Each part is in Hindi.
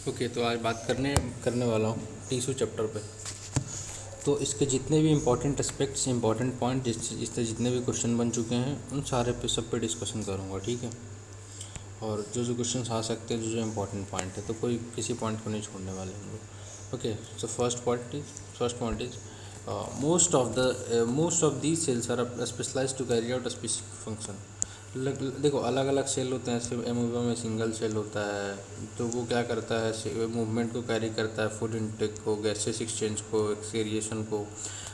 ओके, तो आज बात करने वाला हूँ टिश्यू चैप्टर पे। तो इसके जितने भी इम्पोर्टेंट एस्पेक्ट्स, इम्पोर्टेंट पॉइंट, इससे जितने भी क्वेश्चन बन चुके हैं उन सारे पे सब पे डिस्कशन करूँगा, ठीक है। और जो जो क्वेश्चन आ सकते हैं, जो जो इम्पोर्टेंट पॉइंट है, तो कोई किसी पॉइंट को नहीं छोड़ने वाले हम लोग। Okay, so first point is most of these cells are specialised to carry out a specific function. देखो, अलग अलग सेल होते हैं। सिर्फ एमोबा में सिंगल सेल होता है, तो वो क्या करता है, मूवमेंट को कैरी करता है, फूड इंटेक को, गैसेस एक्सचेंज को, एक्सक्रिएशन को।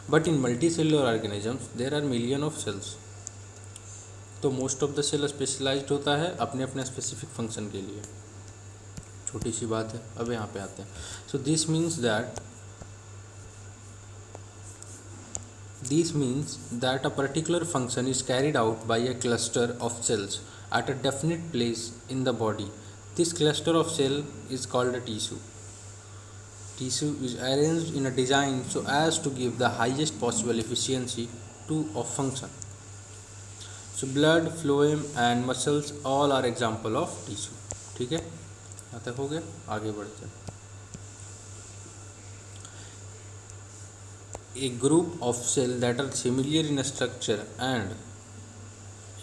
But in multi cellular organisms there are million of cells. तो most of the cell specialized होता है अपने अपने स्पेसिफिक फंक्शन के लिए। छोटी सी बात है। अब यहाँ पे आते हैं। So this means that a particular function is carried out by a cluster of cells at a definite place in the body. This cluster of cells is called a tissue. Tissue is arranged in a design so as to give the highest possible efficiency to a function. So blood, phloem and muscles all are example of tissue. ठीक है, यहाँ तक हो गया। आगे बढ़ते हैं। A group of cells that are similar in structure and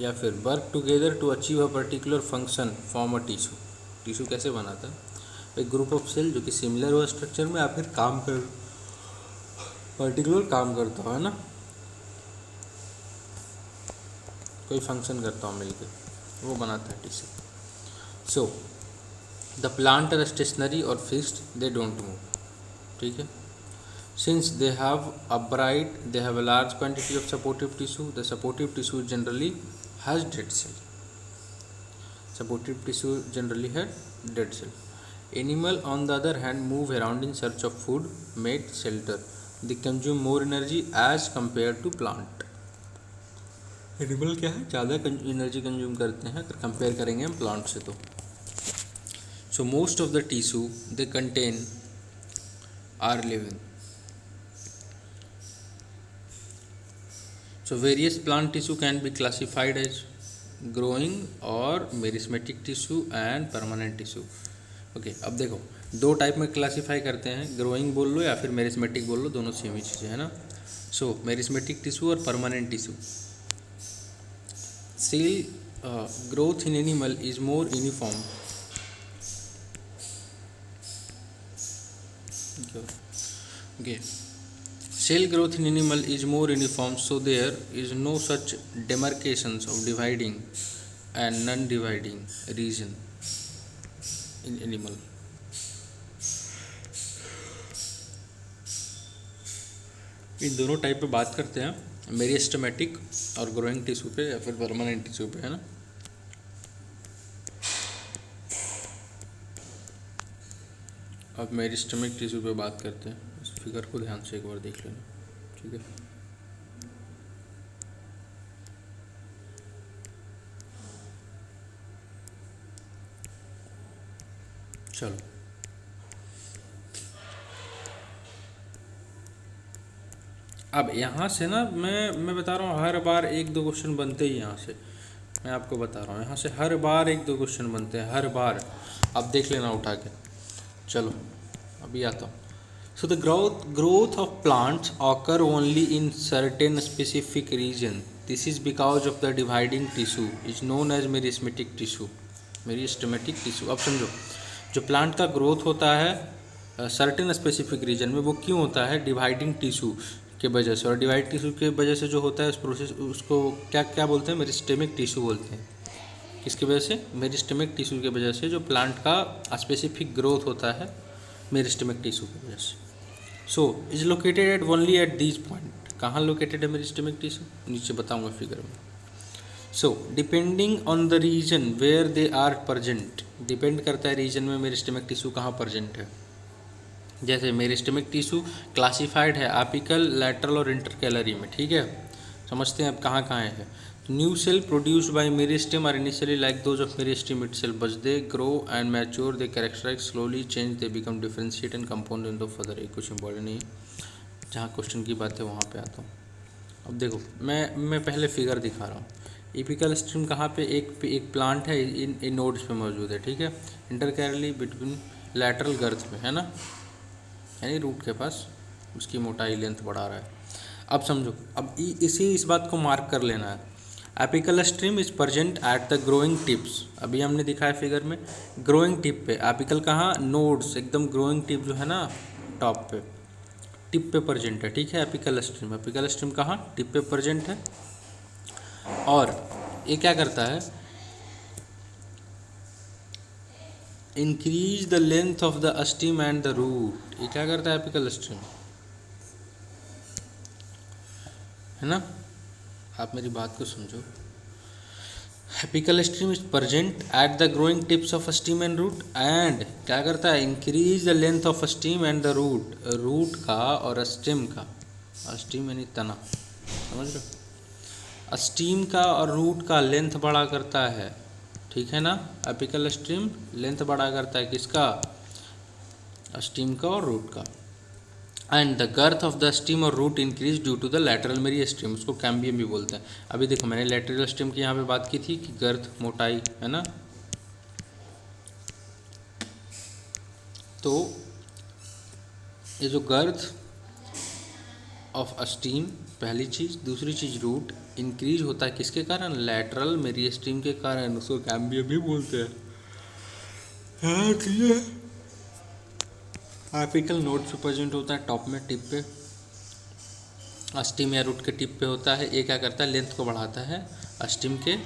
या फिर work together to achieve a particular function form a tissue. Tissue कैसे बनाता है? एक ग्रुप ऑफ सेल जो कि सिमिलर हो स्ट्रक्चर में या फिर पर्टिकुलर काम करता हो, है ना, कोई फंक्शन करता हो मिलकर, वो बनाता है tissue. So the plant are stationary और फिक्स्ड, दे डोंट मूव, ठीक है। Since they have a large quantity of supportive tissue, the supportive tissue generally has dead cell. Supportive tissue generally has dead cell. Animal on the other hand move around in search of food, mate, shelter. They consume more energy as compared to plant. Animal क्या है, ज़्यादा एनर्जी कंज्यूम करते हैं अगर कंपेयर करेंगे हम प्लांट से तो। So most of the tissue they contain are living. So various plant tissue can be classified as growing or meristematic tissue and permanent tissue. Okay, अब देखो, दो टाइप में क्लासीफाई करते हैं, ग्रोइंग बोल लो या फिर मेरिस्मेटिक बोल लो, दोनों सेम ही चीज़ें है ना। सो मेरिस्मेटिक टिश्यू और permanent tissue. Cell growth in animal is more uniform. Okay, cell growth in animal is more uniform, so there is no such demarcations of dividing and non-dividing region in animal. इन दोनों टाइप पे बात करते हैं, मेरिस्टेमेटिक और ग्रोइंग टिश्यू पे या फिर परमानेंट टिश्यू पे, है ना। अब मेरिस्टेमिक टिश्यू पे बात करते हैं। इस फिगर को ध्यान से एक बार देख लेना, ठीक है। चलो, अब यहाँ से ना मैं बता रहा हूँ, हर बार एक दो क्वेश्चन बनते ही यहाँ से, मैं आपको बता रहा हूँ, यहाँ से हर बार एक दो क्वेश्चन बनते हैं, हर बार। अब देख लेना उठा के। चलो अभी आता हूँ। So the growth of plants occur only in certain specific region. This is because of the dividing tissue is known as meristematic tissue. Meristematic tissue. अब समझो, जो प्लांट का ग्रोथ होता है सर्टेन स्पेसिफिक रीजन में, वो क्यों होता है? डिवाइडिंग टिश्यू के वजह से। और डिवाइड टिश्यू के वजह से जो होता है उस प्रोसेस, उसको क्या बोलते हैं? मेरिस्टेमिक टिश्यू बोलते हैं। किसकी वजह से? मेरिस्टेमिक टिश्यू के वजह से जो प्लांट का स्पेसिफिक ग्रोथ होता है मेरिस्टेमिक टिश्यू की वजह से। So is located at only at these point. कहाँ लोकेटेड है मेरिस्टेमिक टिश्यू? नीचे बताऊंगा फिगर में। So depending on the region where they are present, depend करता है रीजन में मेरिस्टेमिक टिश्यू कहाँ प्रजेंट है। जैसे मेरिस्टेमिक टिश्यू क्लासिफाइड है एपिकल, लैटरल और इंटरकैलरी में, ठीक है। समझते हैं अब कहाँ कहाँ है। New cell produced by meristem are initially like those of meristem itself, but they grow and mature, they characterise slowly change, they become differentiate and compound in the further. एक कुछ इंपॉर्टेंट नहीं है, जहाँ क्वेश्चन की बात है वहाँ पे आता हूँ। अब देखो, मैं पहले फिगर दिखा रहा हूँ। एपिकल स्ट्रीम कहाँ पे? एक प्लांट है, इन नोड्स पे मौजूद है, ठीक है। इंटरकैलरी बिटवीन लैटरल गर्थ में, है ना, यानी रूट के पास उसकी मोटाई लेंथ बढ़ा रहा है। अब समझो, अब इस बात को मार्क कर लेना है। एपिकल स्ट्रीम is present at the growing tips, अभी हमने दिखाया फिगर में, ग्रोइंग टिप पे। एपिकल कहाँ, नोड्स, एकदम ग्रोइंग टिप जो है ना टॉप पे, टिप पे प्रेजेंट है, ठीक है। एपिकल स्ट्रीम कहाँ, टिप पे प्रेजेंट है। और ये क्या करता है, increase the length of the stem and the root. ये क्या करता है एपिकल स्ट्रीम, है ना, आप मेरी बात को समझो। एपिकल स्ट्रीम is present at the growing tips of stem and root, and क्या करता है, increase the length of stem and the root, root का और स्टेम का, स्टीम यानी तना, समझ रहे हो, स्टीम का और रूट का लेंथ बड़ा करता है, ठीक है ना। एपिकल स्ट्रीम लेंथ बड़ा करता है किसका, स्टीम का और रूट का। And the girth of the stem और root increase due to the lateral meristem, उसको कैम्बियम भी बोलते हैं। अभी देखो मैंने लैटरल स्टीम की यहाँ पे बात की थी कि गर्थ मोटाई, है ना, तो ये जो गर्थ ऑफ स्टीम पहली चीज़, दूसरी चीज़ रूट इंक्रीज होता है किसके कारण, लैटरल मेरिस्टेम के कारण, उसको कैम्बियम भी बोलते हैं। हाँ क्लियर। एपिकल नोड पे प्रेजेंट होता है टॉप में, टिप पे, स्टीम या रूट के टिप पे होता है। ये क्या करता है, लेंथ को बढ़ाता है स्टीम के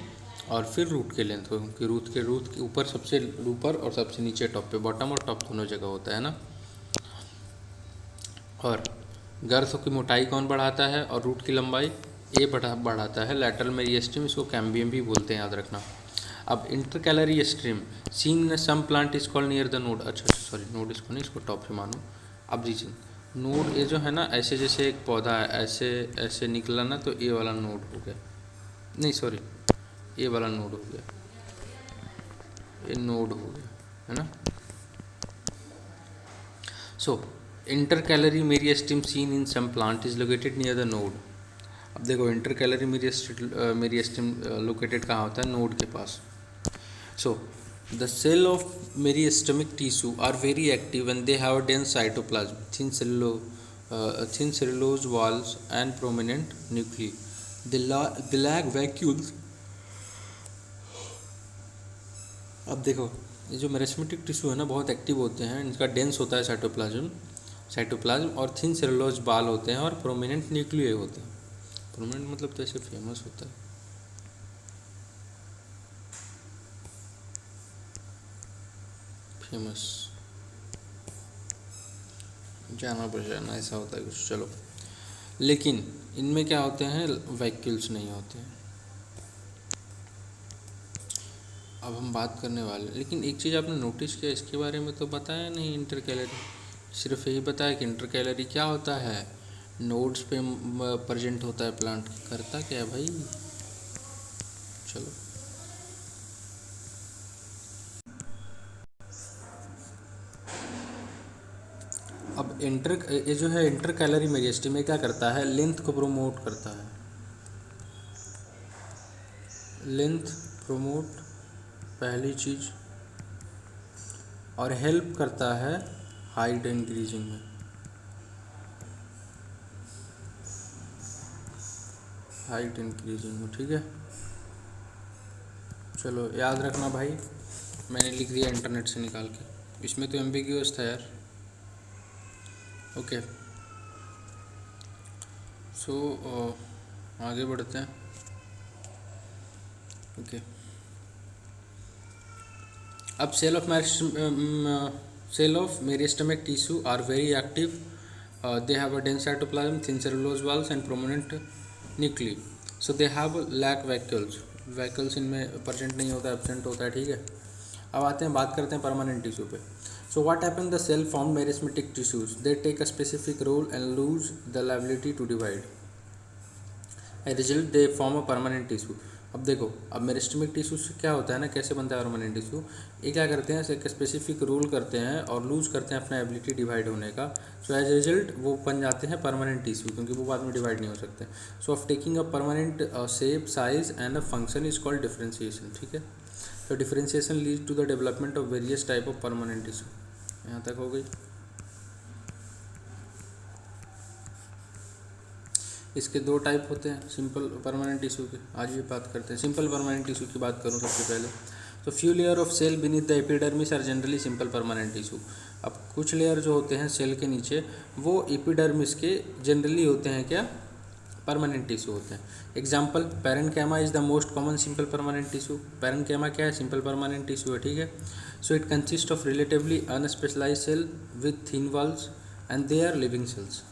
और फिर रूट के लेंथ को, क्योंकि रूट के ऊपर, सबसे ऊपर और सबसे नीचे टॉप पे, बॉटम और टॉप दोनों जगह होता है ना। और गर्थ की मोटाई कौन बढ़ाता है और रूट की लंबाई, ये बढ़ाता है लैटरल मेरिस्टेम, इसको कैम्बियम भी बोलते हैं, याद रखना। अब इंटरकैलरी स्ट्रीम seen in some plant is called near the node, अच्छा सॉरी नोड इसको नहीं, इसको टॉप पे मानो। अब दीजिए नोड, ये जो है ना, ऐसे जैसे एक पौधा है, ऐसे ऐसे निकला ना, तो ये वाला नोड हो गया, नहीं सॉरी ये वाला नोड हो गया, ये नोड हो गया, है ना। So intercalary meristem seen in some plant is located near the node. अब देखो इंटरकैलरी मेरिस्टेम लोकेटेड कहाँ होता है, नोड के पास। So, the cell of meristemic tissue are very active when they have a dense cytoplasm, thin cellulose walls and prominent nuclei. They lack vacuoles. अब देखो ये जो मेरिस्टेमिक टिश्यू है ना, बहुत एक्टिव होते हैं, इनका डेंस होता है साइटोप्लाज्म और थिन सेलुलोज बाल होते हैं और प्रोमिनेंट न्यूक्लियाई होते हैं। प्रोमिनेंट मतलब तो ऐसे फेमस होता है, फेमस, जाना पहचाना ऐसा होता है कुछ, चलो। लेकिन इनमें क्या होते हैं, वैक्यूल्स नहीं होते हैं। अब हम बात करने वाले, लेकिन एक चीज़ आपने नोटिस किया, इसके बारे में तो बताया नहीं इंटरकैलरी, सिर्फ यही बताया कि इंटरकैलरी क्या होता है, नोड्स पे प्रेजेंट होता है प्लांट, करता क्या है भाई, चलो। अब ये जो है इंटरकैलरी मेरिस्टेम में क्या करता है, लेंथ को प्रोमोट करता है, लेंथ प्रोमोट पहली चीज़, और हेल्प करता है हाइट इंक्रीजिंग में, हाइट इंक्रीजिंग में, ठीक है। चलो याद रखना भाई, मैंने लिख दिया इंटरनेट से निकाल के, इसमें तो एम्बिग्यूअस था यार, ओके। सो आगे बढ़ते हैं, ओके। अब cell of meristematic tissue are very active, they have a dense cytoplasm, thin cellulose walls and prominent nuclei, so they have lack vacuoles, vacuoles इनमें प्रेजेंट नहीं होता, एब्सेंट होता है, ठीक है। अब आते हैं, बात करते हैं परमानेंट टिश्यू पे। So what happen the cell form meristematic tissues, they take a specific role and lose the ability to divide, as result they form a permanent tissue. अब देखो, अब मेरिस्टेमिक टिश्यू से क्या होता है ना, कैसे बनता है परमानेंट टिश्यू, ये क्या करते हैं, एक स्पेसिफिक रोल करते हैं और लूज करते हैं अपना एबिलिटी डिवाइड होने का। सो एज रिजल्ट वो बन जाते हैं परमानेंट टिश्यू, क्योंकि वो बाद में डिवाइड नहीं हो सकते। So of taking a permanent shape, size and a function is called differentiation, ठीक है। तो differentiation lead to the development of various type of permanent tissue. यहाँ तक हो गई। इसके दो टाइप होते हैं सिंपल परमानेंट टिश्यू के। आज भी बात करते हैं सिंपल परमानेंट टिश्यू की। बात करूँ सबसे पहले तो few layer of cell beneath the epidermis are generally simple permanent tissue. अब कुछ लेयर जो होते हैं सेल के नीचे वो एपिडर्मिस के जनरली होते हैं क्या, परमानेंट टिश्यू होते हैं। Example parenchyma is the most common simple permanent tissue. Parenchyma क्या है, सिंपल परमानेंट टिश्यू है, ठीक है। So it consist of relatively unspecialize cell with thin walls and they are living cells.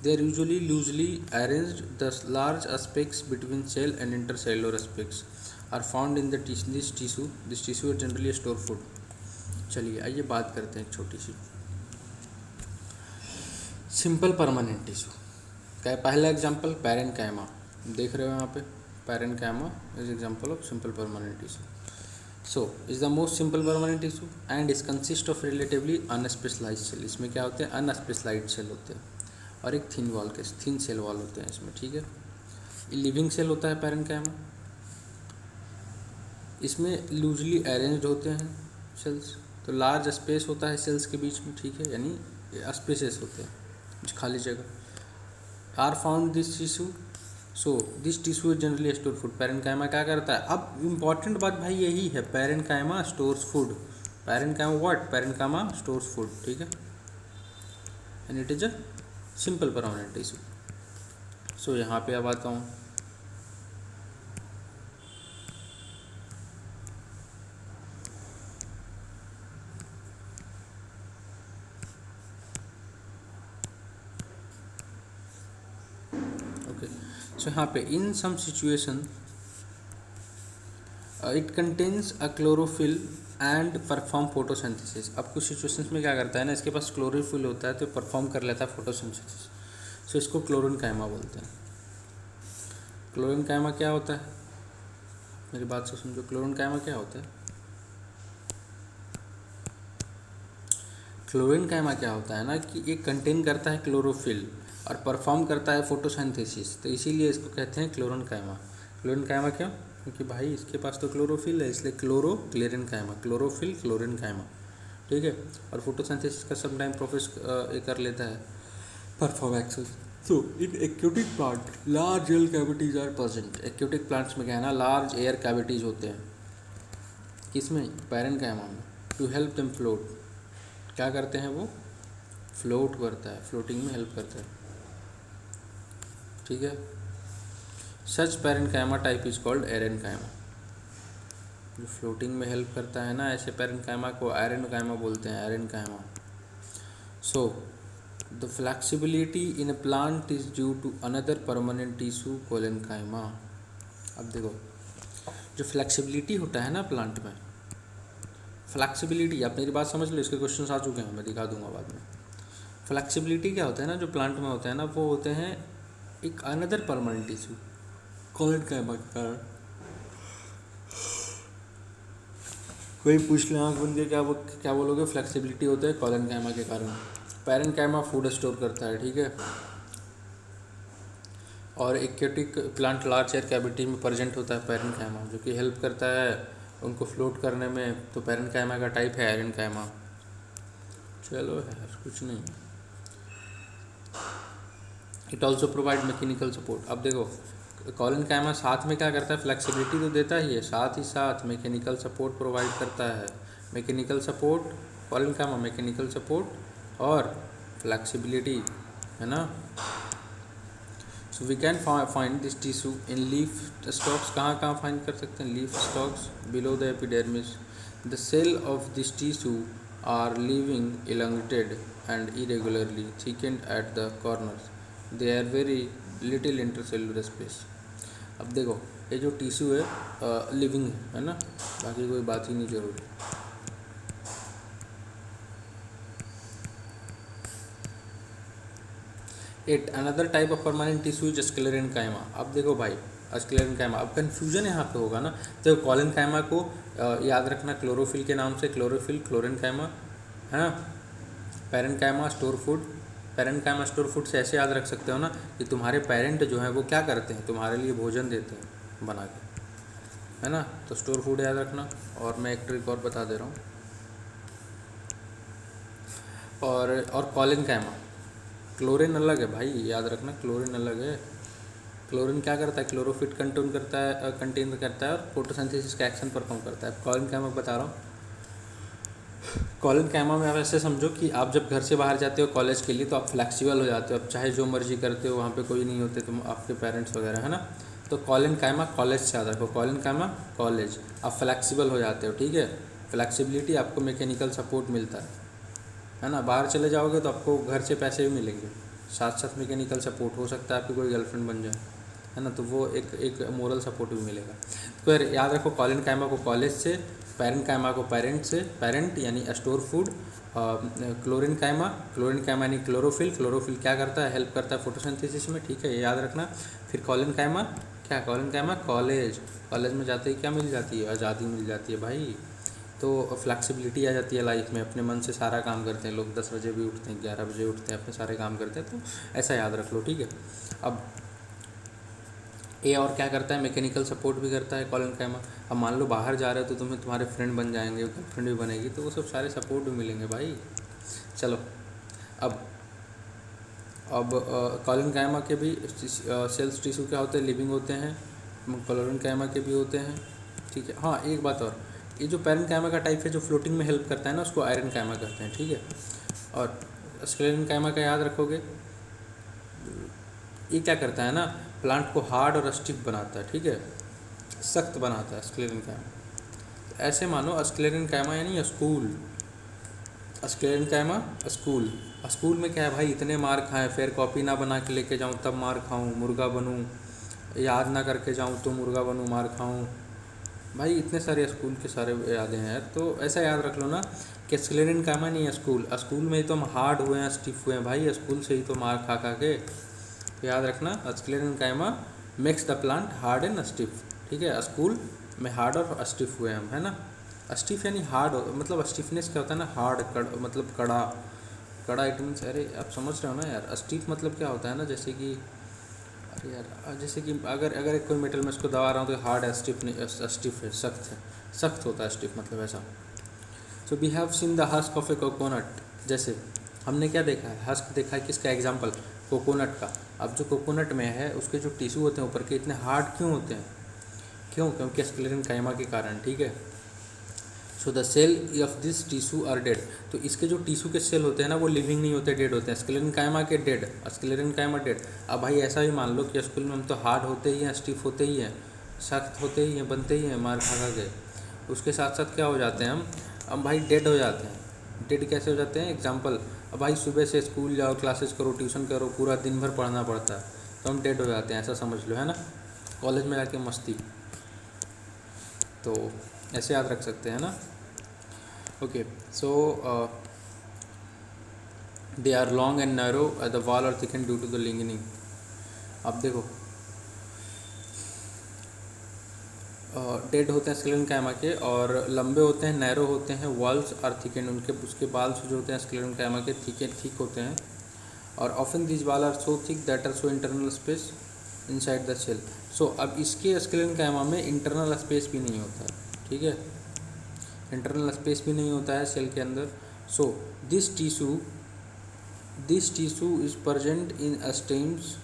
They are usually loosely arranged. The large aspects between cell and intercellular aspects are found in this tissue. This tissue is generally store food. चलिए आइए बात करते हैं एक छोटी सी सिंपल परमानेंट टिश्यू का। पहला एग्जांपल पैरेन्काइमा, देख रहे हो यहाँ पे, parenchyma is example of simple permanent tissue. So is the most simple permanent tissue and is consist of relatively unspecialized cell. इसमें क्या होते हैं, अनस्पेशलाइज्ड सेल होते हैं और एक थिन सेल वॉल होते हैं इसमें, ठीक है. लिविंग सेल होता है पैरेन्काइमा. इसमें लूजली अरेंज्ड होते हैं सेल्स, तो लार्ज स्पेस होता है सेल्स के बीच में, ठीक है, यानी स्पेसेस होते हैं खाली जगह. Are found this tissue. So this tissue is generally store food. Parenchyma क्या करता है, अब इम्पॉर्टेंट बात भाई यही है, parenchyma stores food. Parenchyma what, parenchyma stores food, ठीक है, and it is a simple permanent tissue. So यहाँ पे अब आता हूँ, ओके. सो यहाँ पे in some situation it contains a chlorophyll and perform photosynthesis. अब कुछ सिचुएशंस में क्या करता है ना, इसके पास क्लोरोफिल होता है तो परफॉर्म कर लेता है फोटोसिंथेसिस. सो इसको क्लोरेन्काइमा बोलते हैं. क्लोरेन्काइमा क्या होता है, मेरी बात से समझो, क्लोरेन्काइमा क्या होता है. क्लोरेन्काइमा क्या होता है ना कि ये कंटेन करता है क्लोरोफिल और परफॉर्म करता है फोटोसिंथेसिस, तो इसीलिए इसको कहते हैं क्लोरेन्काइमा. क्लोरेन्काइमा क्यों, क्योंकि भाई इसके पास तो क्लोरोफिल है, इसलिए क्लोरेन्काइमा, क्लोरोफिल क्लोरेन्काइमा, ठीक है. और फोटोसिंथेसिस का सम टाइम प्रोसेस कर लेता है, perform action. So in aquatic plant large air cavities are present. Aquatic plants में क्या है ना, लार्ज एयर कैविटीज होते हैं, किसमें, पैरेन्काइमा में. टू हेल्प देम फ्लोट, क्या करते हैं वो, फ्लोट करता है, फ्लोटिंग में हेल्प करता है, ठीक है. Such parenchyma type is called aerenchyma. जो फ्लोटिंग में हेल्प करता है ना, ऐसे पैरेन्काइमा को एरेन्काइमा बोलते हैं, aerenchyma. So the flexibility in a plant is due to another permanent tissue collenchyma. अब देखो जो फ्लेक्सिबिलिटी होता है ना प्लांट में, फ्लेक्सिबिलिटी, आप मेरी बात समझ लो, इसके क्वेश्चन आ चुके हैं, मैं दिखा दूंगा बाद में. फ्लेक्सिबिलिटी क्या होता है ना, जो प्लांट में होता है ना, वो होते हैं एक अनदर परमानेंट टिश्यू कोलेन्काइमा के कारण. कोई पूछ ले आँख बन के क्या बोलोगे, फ्लेक्सिबिलिटी होता है कोलेन्काइमा के कारण. पैरेन्काइमा फूड स्टोर करता है, ठीक है, और aquatic plant large air cavity में प्रेजेंट होता है पैरेन्काइमा, जो कि हेल्प करता है उनको फ्लोट करने में. तो पैरेन्काइमा का टाइप है एरेन्काइमा. चलो यार कुछ नहीं. It also provide mechanical support. अब देखो कोलेन्काइमा साथ में क्या करता है, फ्लेक्सिबिलिटी तो देता ही है, साथ ही साथ मैकेनिकल सपोर्ट प्रोवाइड करता है. Mechanical support, collenchyma mechanical support और फ्लेक्सिबिलिटी, है ना. So we can find this tissue in leaf stalks. कहाँ फाइंड कर सकते हैं, leaf stalks below the epidermis. The cell of this tissue are living elongated and irregularly thickened at the corners. They are very little intercellular space. अब देखो ये जो टिश्यू है लिविंग है ना, बाकी कोई बात ही नहीं जरूरी. At another type of permanent tissue is sclerenchyma. अब देखो भाई स्क्लेरेन्काइमा, अब कन्फ्यूजन यहाँ पे होगा ना, तो कोलेन्काइमा को याद रखना क्लोरोफिल के नाम से, क्लोरोफिल क्लोरेन्काइमा, है ना. Parenchyma store food. Parenchyma store food से ऐसे याद रख सकते हो ना कि तुम्हारे पेरेंट जो हैं वो क्या करते हैं, तुम्हारे लिए भोजन देते हैं बना के, है ना. तो स्टोर फूड याद रखना. और मैं एक ट्रिक और बता दे रहा हूँ, और कॉलिन कैमा। क्लोरीन अलग है भाई, याद रखना, क्लोरीन अलग है। क्लोरीन क्या करता है, क्लोरोफिट कंटेन करता है और फोटोसिंथेसिस का एक्शन परफॉर्म करता है। कॉलिन कैमा बता रहा हूँ। कॉलिन कैमा में आप ऐसे समझो कि आप जब घर से बाहर जाते हो कॉलेज के लिए तो आप फ्लेक्सिबल हो जाते हो, आप चाहे जो मर्जी करते हो, वहाँ पे कोई नहीं होते, तुम आपके पेरेंट्स वगैरह, है ना। तो कॉलिन कैमा कॉलेज से याद रखो, कॉलिन कैमा कॉलेज, आप फ्लेक्सिबल हो जाते हो, ठीक है। फ्लेक्सिबिलिटी, आपको मैकेनिकल सपोर्ट मिलता है ना। बाहर चले जाओगे तो आपको घर से पैसे भी मिलेंगे, साथ साथ मैकेनिकल सपोर्ट हो सकता है, आपकी कोई गर्लफ्रेंड बन जाए, है ना, तो वो एक एक मोरल सपोर्ट भी मिलेगा। तो याद रखो, कॉलिन कैमा को कॉलेज से, पेरेंट कैमा को पेरेंट से, पेरेंट यानी स्टोर फूड, क्लोरीन कैमा यानी क्लोरोफिल, क्लोरोफिल क्या करता है, हेल्प करता है फोटोसिंथेसिस में, ठीक है, ये याद रखना। फिर कॉलिन कैमा क्या, कॉलिन कैमा कॉलेज, कॉलेज में जाते ही क्या मिल जाती है, आज़ादी मिल जाती है भाई। तो फ्लैक्सिबिलिटी आ जाती है लाइफ में, अपने मन से सारा काम करते हैं लोग, 10 बजे भी उठते हैं, 11 बजे उठते हैं, अपने सारे काम करते हैं, तो ऐसा याद रख लो, ठीक है। अब ये और क्या करता है, मैकेनिकल सपोर्ट भी करता है कॉलिन कैमा। अब मान लो बाहर जा रहे हो तो तुम्हें तुम्हारे फ्रेंड बन जाएंगे, गर्लफ्रेंड भी बनेगी, तो वो सब सारे सपोर्ट भी मिलेंगे भाई। चलो, अब कॉलिन कैमा के भी सेल्स टिश्यू क्या होते हैं, लिविंग होते हैं, कॉलिन कैमा के भी होते हैं, ठीक है। हाँ, एक बात और, ये जो पेरेंट कैमा का टाइप है जो फ्लोटिंग में हेल्प करता है ना, उसको आयरन कैमा कहते हैं, ठीक है। और स्क्लेरन कैमा का याद रखोगे, ये क्या करता है ना, प्लांट को हार्ड और स्टिफ बनाता है, ठीक है, सख्त बनाता है स्क्लेरन कैमा। ऐसे मानो स्क्लेरन कैमा यानी स्कूल, स्क्लेरन कैमा स्कूल। स्कूल में क्या है भाई, इतने मार खाएं, फिर कॉपी ना बना के लेके जाऊँ तब मार खाऊँ, मुर्गा बनूँ, याद ना करके जाऊँ तो मुर्गा बनूँ, मार खाऊँ भाई। इतने सारे स्कूल के सारे यादें हैं, तो ऐसा याद रख लो ना कि स्क्लेरन कैमा नहीं है स्कूल। स्कूल में ही तो हम हार्ड हुए हैं, स्टिफ हुए हैं भाई, स्कूल से ही तो मार खा खा के। तो याद रखना, sclerenchyma makes the plant hard and stiff, ठीक है। स्कूल में हार्ड और स्टिफ हुए हम, है ना। स्टिफ यानी हार्ड, मतलब स्टिफनेस क्या होता है ना, हार्ड मतलब कड़ा, कड़ा इट मीन्स, अरे आप समझ रहे हो ना यार। स्टिफ मतलब क्या होता है ना, जैसे कि, अरे यार, जैसे कि अगर अगर कोई मेटल में इसको दबा रहा हूँ तो हार्ड है, स्टिफ नहीं, स्टिफ है, सख्त है, सख्त होता है स्टिफ, मतलब ऐसा। So we have seen the husk of a coconut, जैसे हमने क्या देखा है, हस्क देखा है, किसका एग्जाम्पल, कोकोनट का। अब जो कोकोनट में है उसके जो टिश्यू होते हैं ऊपर के, इतने हार्ड क्यों होते हैं, क्यों, क्योंकि स्क्लेरन कैमा के कारण, ठीक है। So the cell of this tissue are dead, तो इसके जो टिश्यू के सेल होते हैं ना वो लिविंग नहीं होते, डेड होते हैं। स्क्लेरन कैमा के डेड, स्क्लेरन कैमा डेड। अब भाई ऐसा ही मान लो कि स्कूल में हम तो हार्ड होते ही हैं, स्टिफ होते ही हैं, सख्त होते ही हैं, बनते ही हैं, मार खा खा के, उसके साथ साथ क्या हो जाते हैं हम भाई डेड हो जाते हैं। डेड कैसे हो जाते हैं, एग्जाम्पल, अब भाई सुबह से स्कूल जाओ, क्लासेस करो, ट्यूशन करो, पूरा दिन भर पढ़ना पड़ता है, तो हम डेड हो जाते हैं, ऐसा समझ लो, है ना। कॉलेज में जाके मस्ती, तो ऐसे याद रख सकते हैं ना। Okay, so they are long and narrow, the wall are thicken due to the lignin. अब देखो, डेड होते हैं स्क्लेरन कैमा के, और लंबे होते हैं, नैरो होते हैं, वॉल्स आर थिकन, उनके उसके बाल जो होते हैं स्क्लेरन कैमा के ठीक होते हैं। और often this wall are so thick that are so internal space inside the cell. So अब इसके स्क्लेरन कैमा में इंटरनल स्पेस भी नहीं होता है, ठीक है, इंटरनल स्पेस भी नहीं होता है सेल के अंदर। सो this tissue is present in stems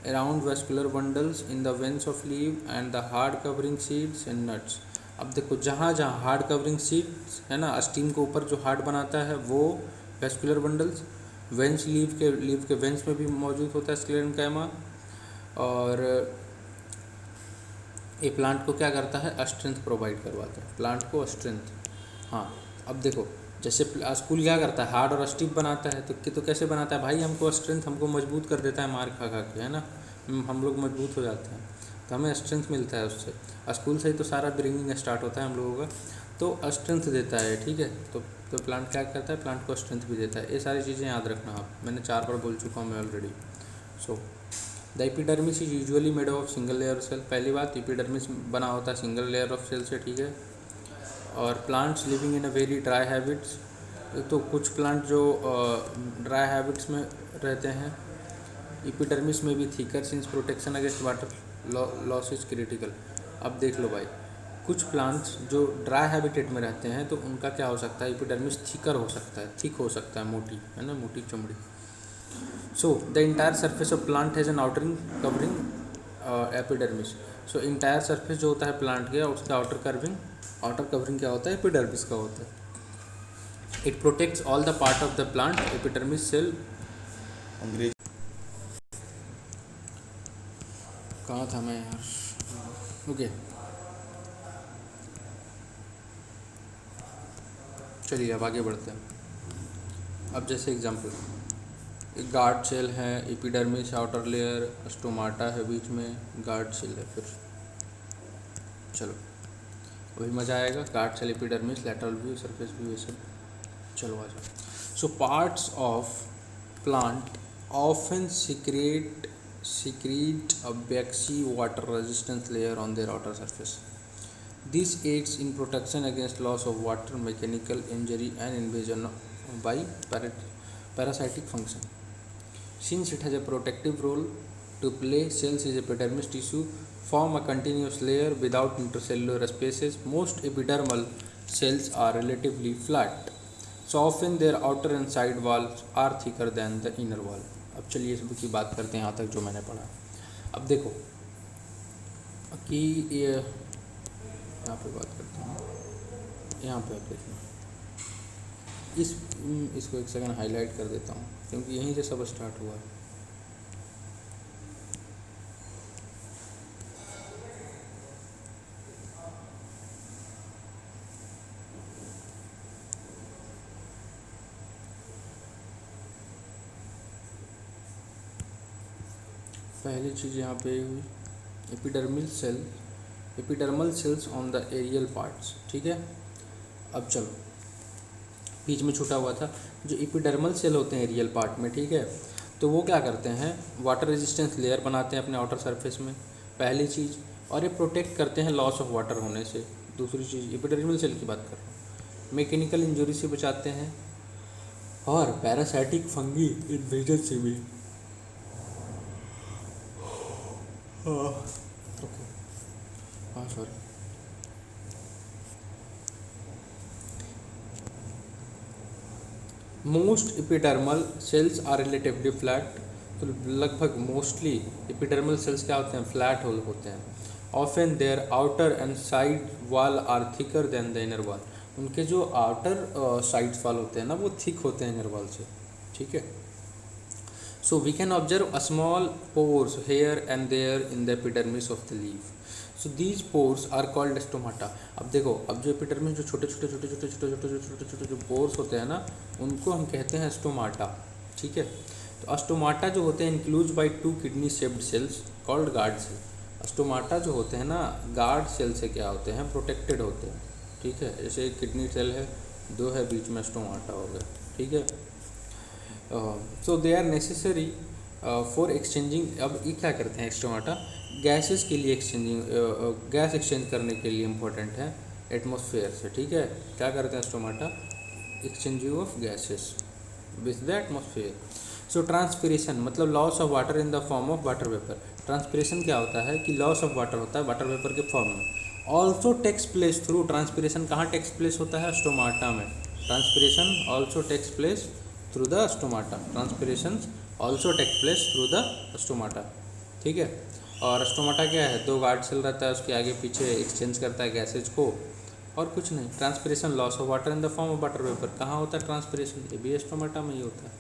around vascular bundles in the veins of leaf and the hard covering seeds and nuts। अब देखो, जहाँ जहाँ हार्ड कवरिंग सीड्स है ना, स्टीम के ऊपर जो हार्ड बनाता है वो वेस्कुलर बंडल्स, वेंस लीव के वेंस में भी मौजूद होता है स्क्लेरन कैमा। और ये प्लांट को क्या करता है, स्ट्रेंथ प्रोवाइड करवाता है, प्लांट को स्ट्रेंथ। हाँ, अब देखो, जैसे स्कूल क्या करता है, हार्ड और स्टिफ बनाता है, तो कैसे बनाता है भाई, हमको स्ट्रेंथ, हमको मजबूत कर देता है मार खा खा के, है ना, हम लोग मजबूत हो जाते हैं, तो हमें स्ट्रेंथ मिलता है उससे। स्कूल से ही तो सारा ब्रिंगिंग स्टार्ट होता है हम लोगों का, तो स्ट्रेंथ देता है, ठीक है। तो प्लांट क्या करता है, प्लांट को स्ट्रेंथ भी देता है। ये सारी चीज़ें याद रखना आप, मैंने 4 बार बोल चुका हूँ मैं already. So the epidermis is usually made of single layer cell. पहली बात, एपिडर्मिस बना होता है सिंगल लेयर ऑफ सेल से, ठीक है। और plants living in a very dry habits, तो कुछ प्लांट जो ड्राई हैबिट्स में रहते हैं। एपिडर्मिस में भी thicker since protection against water loss is critical. अब देख लो भाई, कुछ प्लांट्स जो ड्राई हैबिटेट में रहते हैं तो उनका क्या हो सकता है, एपिडर्मिस थिकर हो सकता है, थिक हो सकता है, मोटी है ना, मोटी चमड़ी। So the entire surface of plant has an outer covering epidermis. So entire surface जो होता है प्लांट का, उसका आउटर कवरिंग क्या होता है, एपिडर्मिस का होता है। It protects all the part of the plant. Epidermis cell अंग्रेज कहाँ था मैं यार, ओके चलिए अब आगे बढ़ते हैं। अब जैसे एग्जांपल, एक गार्ड सेल है, एपिडर्मिस आउटर लेयर, स्टोमाटा है बीच में, गार्ड सेल है। फिर चलो वही मज़ा आएगा, guard cell, epidermis, lateral view, surface view, ये सब। चलो आ जाओ। So parts of plant often secrete a waxy water resistant layer on their outer surface. This aids in protection against loss of water, mechanical injury and invasion by parasitic function. Since it has a protective role to play, cells in epidermis tissue form a continuous layer without intercellular spaces. Most epidermal cells are relatively flat, so often their outer and side walls are thicker than the inner wall. अब चलिए इस की बात करते हैं यहाँ तक जो मैंने पढ़ा। अब देखो कि ये यहाँ पे बात करते हैं, यहाँ पे आप देखना, इसको एक सेकंड हाईलाइट कर देता हूँ क्योंकि यहीं से सब स्टार्ट हुआ है। पहली चीज़ यहाँ पे हुई epidermal cells on the aerial parts, ठीक है। अब चलो, बीच में छूटा हुआ था, जो एपिडर्मल सेल होते हैं एरियल पार्ट में, ठीक है, तो वो क्या करते हैं, वाटर रेजिस्टेंस लेयर बनाते हैं अपने आउटर सरफेस में, पहली चीज़, और ये प्रोटेक्ट करते हैं लॉस ऑफ वाटर होने से। दूसरी चीज़, एपिडर्मल सेल की बात कर रहा हूँ, मैकेनिकल इंजरी से बचाते हैं और पैरासाइटिक फंगी इन्वेजन से भी। ओके हाँ sorry. Most epidermal cells are relatively flat, तो लगभग मोस्टली एपिडर्मल सेल्स क्या होते हैं, फ्लैट होल होते हैं। Often their outer and side wall are thicker than the inner wall, उनके जो आउटर साइड्स वॉल होते हैं ना वो थिक होते हैं इनर वॉल से, ठीक है। So we can observe a small pores here and there in the epidermis of the leaf. So these pores are called stomata. अब देखो, अब जो epidermis जो छोटे जो pores होते हैं ना, उनको हम कहते हैं स्टोमाटा, ठीक है। तो स्टोमाटा जो होते हैं enclose by 2 kidney shaped cells called guard cell. Stomata जो होते हैं ना गार्ड सेल से क्या होते हैं, प्रोटेक्टेड होते हैं, ठीक है। जैसे एक किडनी सेल है, 2 है, बीच में स्टोमाटा हो गया, ठीक है। So they are necessary for exchanging. अब ये क्या करते हैं स्टोमाटा, गैसेस के लिए गैस एक्सचेंज करने के लिए इम्पोर्टेंट है एटमॉस्फेयर से, ठीक है। क्या करते हैं stomata, exchanging of gases with the atmosphere. So transpiration मतलब loss of water in the form of water vapour. Transpiration क्या होता है कि लॉस ऑफ वाटर होता है वाटर वेपर के फॉर्म में। Also takes place through, transpiration कहाँ टेक्स प्लेस होता है, स्टोमाटा में। Transpiration also takes place through the stomata, transpiration also take place through the stomata, ठीक है। और स्टोमाटा क्या है, 2 गार्ड सेल रहता है, उसके आगे पीछे एक्सचेंज करता है गैसेज को, और कुछ नहीं। Transpiration loss of water in the form of water vapour कहाँ होता है ट्रांसपिरेशन, ये भी स्टोमाटा में ही होता है।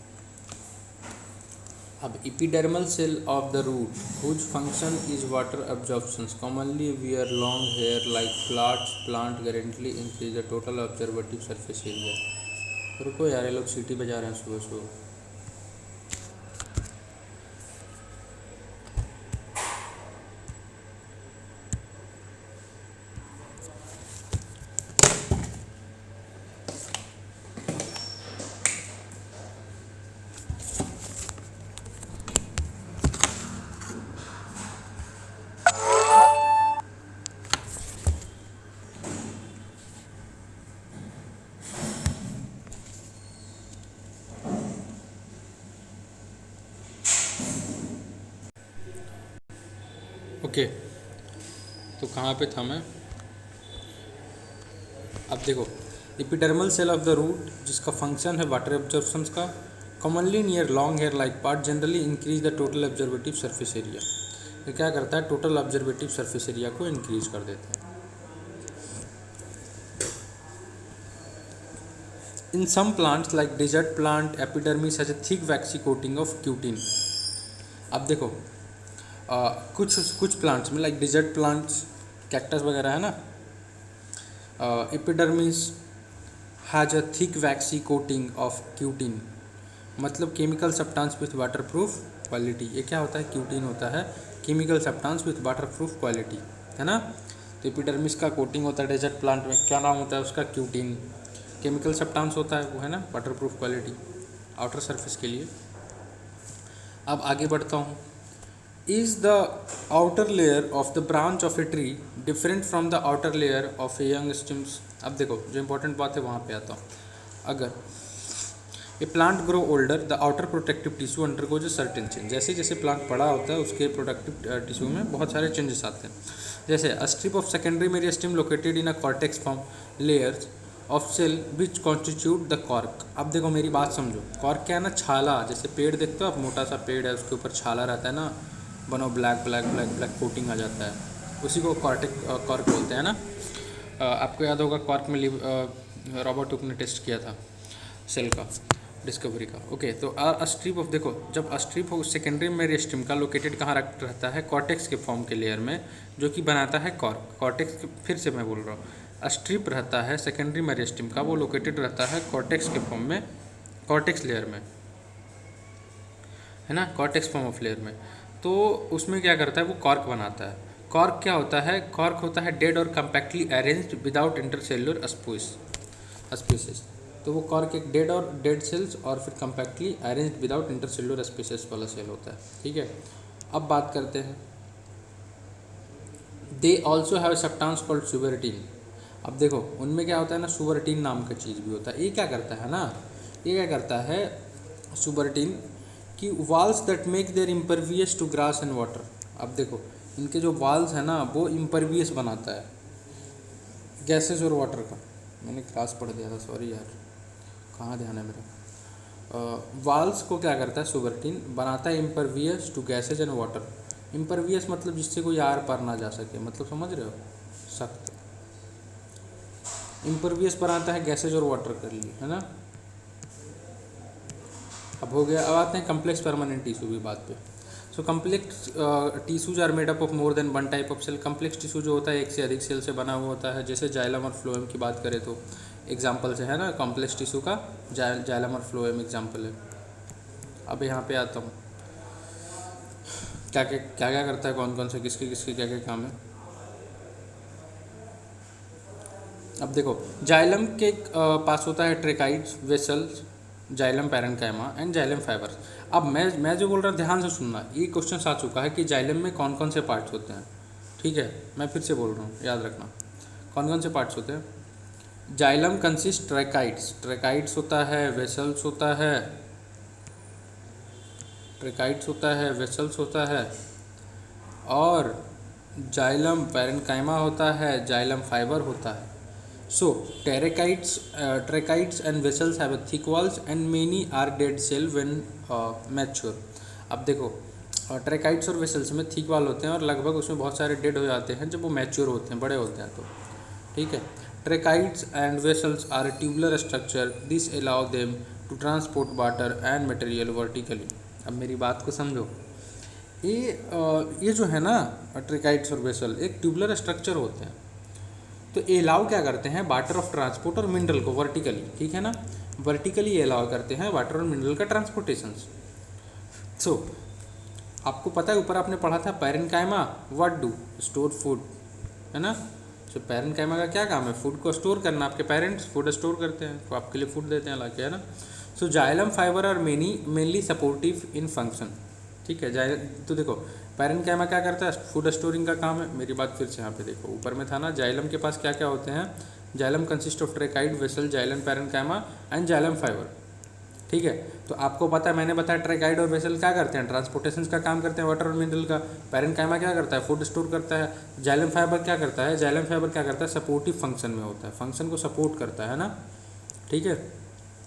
अब epidermal cell of the root whose function is water absorption commonly wear long hair like flats plant greatly increase the total absorptive surface area. रुको यार, ये लोग सीटी बजा रहे हैं सुबह सुबह। ओके तो कहाँ पे था मैं, अब देखो, epidermal cell of the root जिसका फंक्शन है वाटर एब्जॉर्प्शन का, commonly near long hair like part generally increase the total absorptive surface area. ये क्या करता है, टोटल ऑब्जर्वेटिव सरफेस एरिया को इंक्रीज कर देता है। In some plants like desert plant epidermis has a thick waxy coating of cutin. अब देखो कुछ प्लांट्स में लाइक डेजर्ट प्लांट्स, कैक्टस वगैरह है ना, epidermis has a thick waxy coating of cutin, मतलब chemical substance with waterproof quality. ये क्या होता है, क्यूटिन होता है chemical substance with waterproof quality, है ना। तो एपिडर्मिस का कोटिंग होता है डेजर्ट प्लांट में, क्या नाम होता है उसका, क्यूटिन। केमिकल सब्सटेंस होता है वो, है ना, वाटरप्रूफ क्वालिटी आउटर सरफेस के लिए। अब आगे बढ़ता हूँ। Is the outer layer of the branch of a tree different from the outer layer of a young stems. अब देखो जो इंपॉर्टेंट बात है वहाँ पे आता हूँ। अगर a plant grow older the outer protective tissue undergoes a certain change. जैसे जैसे प्लांट बड़ा होता है उसके प्रोटेक्टिव टिश्यू में बहुत सारे चेंजेस आते हैं। जैसे a strip of secondary meristem located in a cortex form layers of cell which constitute the cork. अब देखो मेरी बात समझो, कॉर्क क्या है ना, छाला। जैसे पेड़ देखते हो आप, मोटा सा पेड़ है, उसके ऊपर छाला रहता है ना, बनो black black black black coating आ जाता है, उसी को कॉर्क बोलते हैं ना। आपको याद होगा कॉर्क में रॉबर्ट हुक ने टेस्ट किया था सेल का, डिस्कवरी का। ओके, तो स्ट्रिप ऑफ, देखो जब स्ट्रिप हो सेकेंडरी मेरिस्टेम का लोकेटेड कहाँ रहता है, कॉर्टेक्स के फॉर्म के लेयर में, जो कि बनाता है कॉर्क। कॉर्टेक्स, फिर से मैं बोल रहा हूँ, स्ट्रिप रहता है सेकेंडरी मेरिस्टेम का, वो लोकेटेड रहता है कॉर्टेक्स के फॉर्म में, कॉर्टेक्स लेयर में, है ना, कॉर्टेक्स फॉर्म ऑफ लेयर में। तो उसमें क्या करता है, वो कॉर्क बनाता है। कॉर्क क्या होता है, कॉर्क होता है डेड और compactly arranged without intercellular spaces. तो वो कॉर्क एक डेड सेल्स और फिर compactly arranged without intercellular spaces वाला सेल होता है, ठीक है। अब बात करते हैं, they also have substance called suberin. अब देखो उनमें क्या होता है ना, सुबरटीन नाम का चीज़ भी होता है। ये क्या करता है ना, ये क्या करता है सुबरटीन कि walls that make their impervious to grass and water. अब देखो इनके जो वाल्स है ना, वो इम्परवियस बनाता है गैसेज और वाटर का। मैंने ग्रास पढ़ दिया था, सॉरी यार, कहाँ ध्यान है मेरा। वाल्स को क्या करता है, सुबरटीन बनाता है impervious to gases and water. Impervious मतलब जिससे कोई आर पार ना जा सके, मतलब समझ रहे हो, सख्त। इम्परवियस बनाता है गैसेज और वाटर के लिए, है ना। अब हो गया, अब आते हैं कम्प्लेक्स परमानेंट टिश्यू की बात पे। So complex tissues are made up of more than one type of cell. Complex tissue जो होता है एक से अधिक सेल से बना हुआ होता है। जैसे जाइलम और फ्लोएम की बात करें तो एग्जाम्पल से, है ना, कॉम्प्लेक्स टिश्यू का जाइलम और फ्लोएम एग्जाम्पल है। अब यहाँ पे आता हूँ, क्या क्या करता है, कौन कौन से, किसके किसके क्या क्या काम है। अब देखो जाइलम के पास होता है tracheids, vessels, xylem parenchyma and xylem fibres. अब मैं जो बोल रहा हूँ ध्यान से सुनना, ये क्वेश्चन आ चुका है कि जाइलम में कौन कौन से पार्ट्स होते हैं, ठीक है। मैं फिर से बोल रहा हूँ, याद रखना कौन कौन से पार्ट्स होते हैं। जाइलम कंसिस्ट ट्रेकाइड्स होता है, वेसल्स होता है, ट्रेकाइड्स होता है, वेसल्स होता है, और जाइलम पैरेन्काइमा होता है, जाइलम फाइबर होता है। So tracheids and vessels have a thick walls and many are dead cell when mature। अब देखो ट्रेकाइड्स और वेसल्स में थिक वाल होते हैं और लगभग उसमें बहुत सारे डेड हो जाते हैं जब वो मैच्योर होते हैं, बड़े होते हैं तो, ठीक है। Tracheids and vessels are tubular structure, this allow them to transport water and material vertically. अब मेरी बात को समझो, ये जो है ना ट्रेकाइड्स और वेसल एक ट्यूबुलर स्ट्रक्चर होते हैं, तो ये अलाउ क्या करते हैं, वाटर ऑफ ट्रांसपोर्ट और मिनरल को वर्टिकली, ठीक है ना, वर्टिकली ये अलाउ करते हैं वाटर और मिनरल का ट्रांसपोर्टेशन। सो आपको पता है ऊपर आपने पढ़ा था parenchyma what do, store food, है ना। सो पैरेन्काइमा का क्या काम है, फूड को स्टोर करना। आपके पेरेंट्स फूड स्टोर करते हैं तो आपके लिए फूड देते हैं लाके, है ना। So xylem fibre are mainly supportive in function, ठीक है। तो देखो पैरेन्काइमा क्या करता है, फूड स्टोरिंग का काम है। मेरी बात फिर से यहाँ पे देखो, ऊपर में था ना जाइलम के पास क्या क्या होते हैं, xylem consist of tracheid, vessel, xylem parenchyma and xylem fibre. ठीक है। तो आपको पता है, मैंने बताया ट्रैकाइड और वेसल क्या करते हैं, ट्रांसपोर्टेशन का काम करते हैं वाटर और मिनरल का। पैरेन्काइमा क्या करता है, फूड स्टोर करता है। जाइलम फाइबर क्या करता है, जाइलम फाइबर क्या करता है, सपोर्टिव फंक्शन में होता है, फंक्शन को सपोर्ट करता है ना, ठीक है।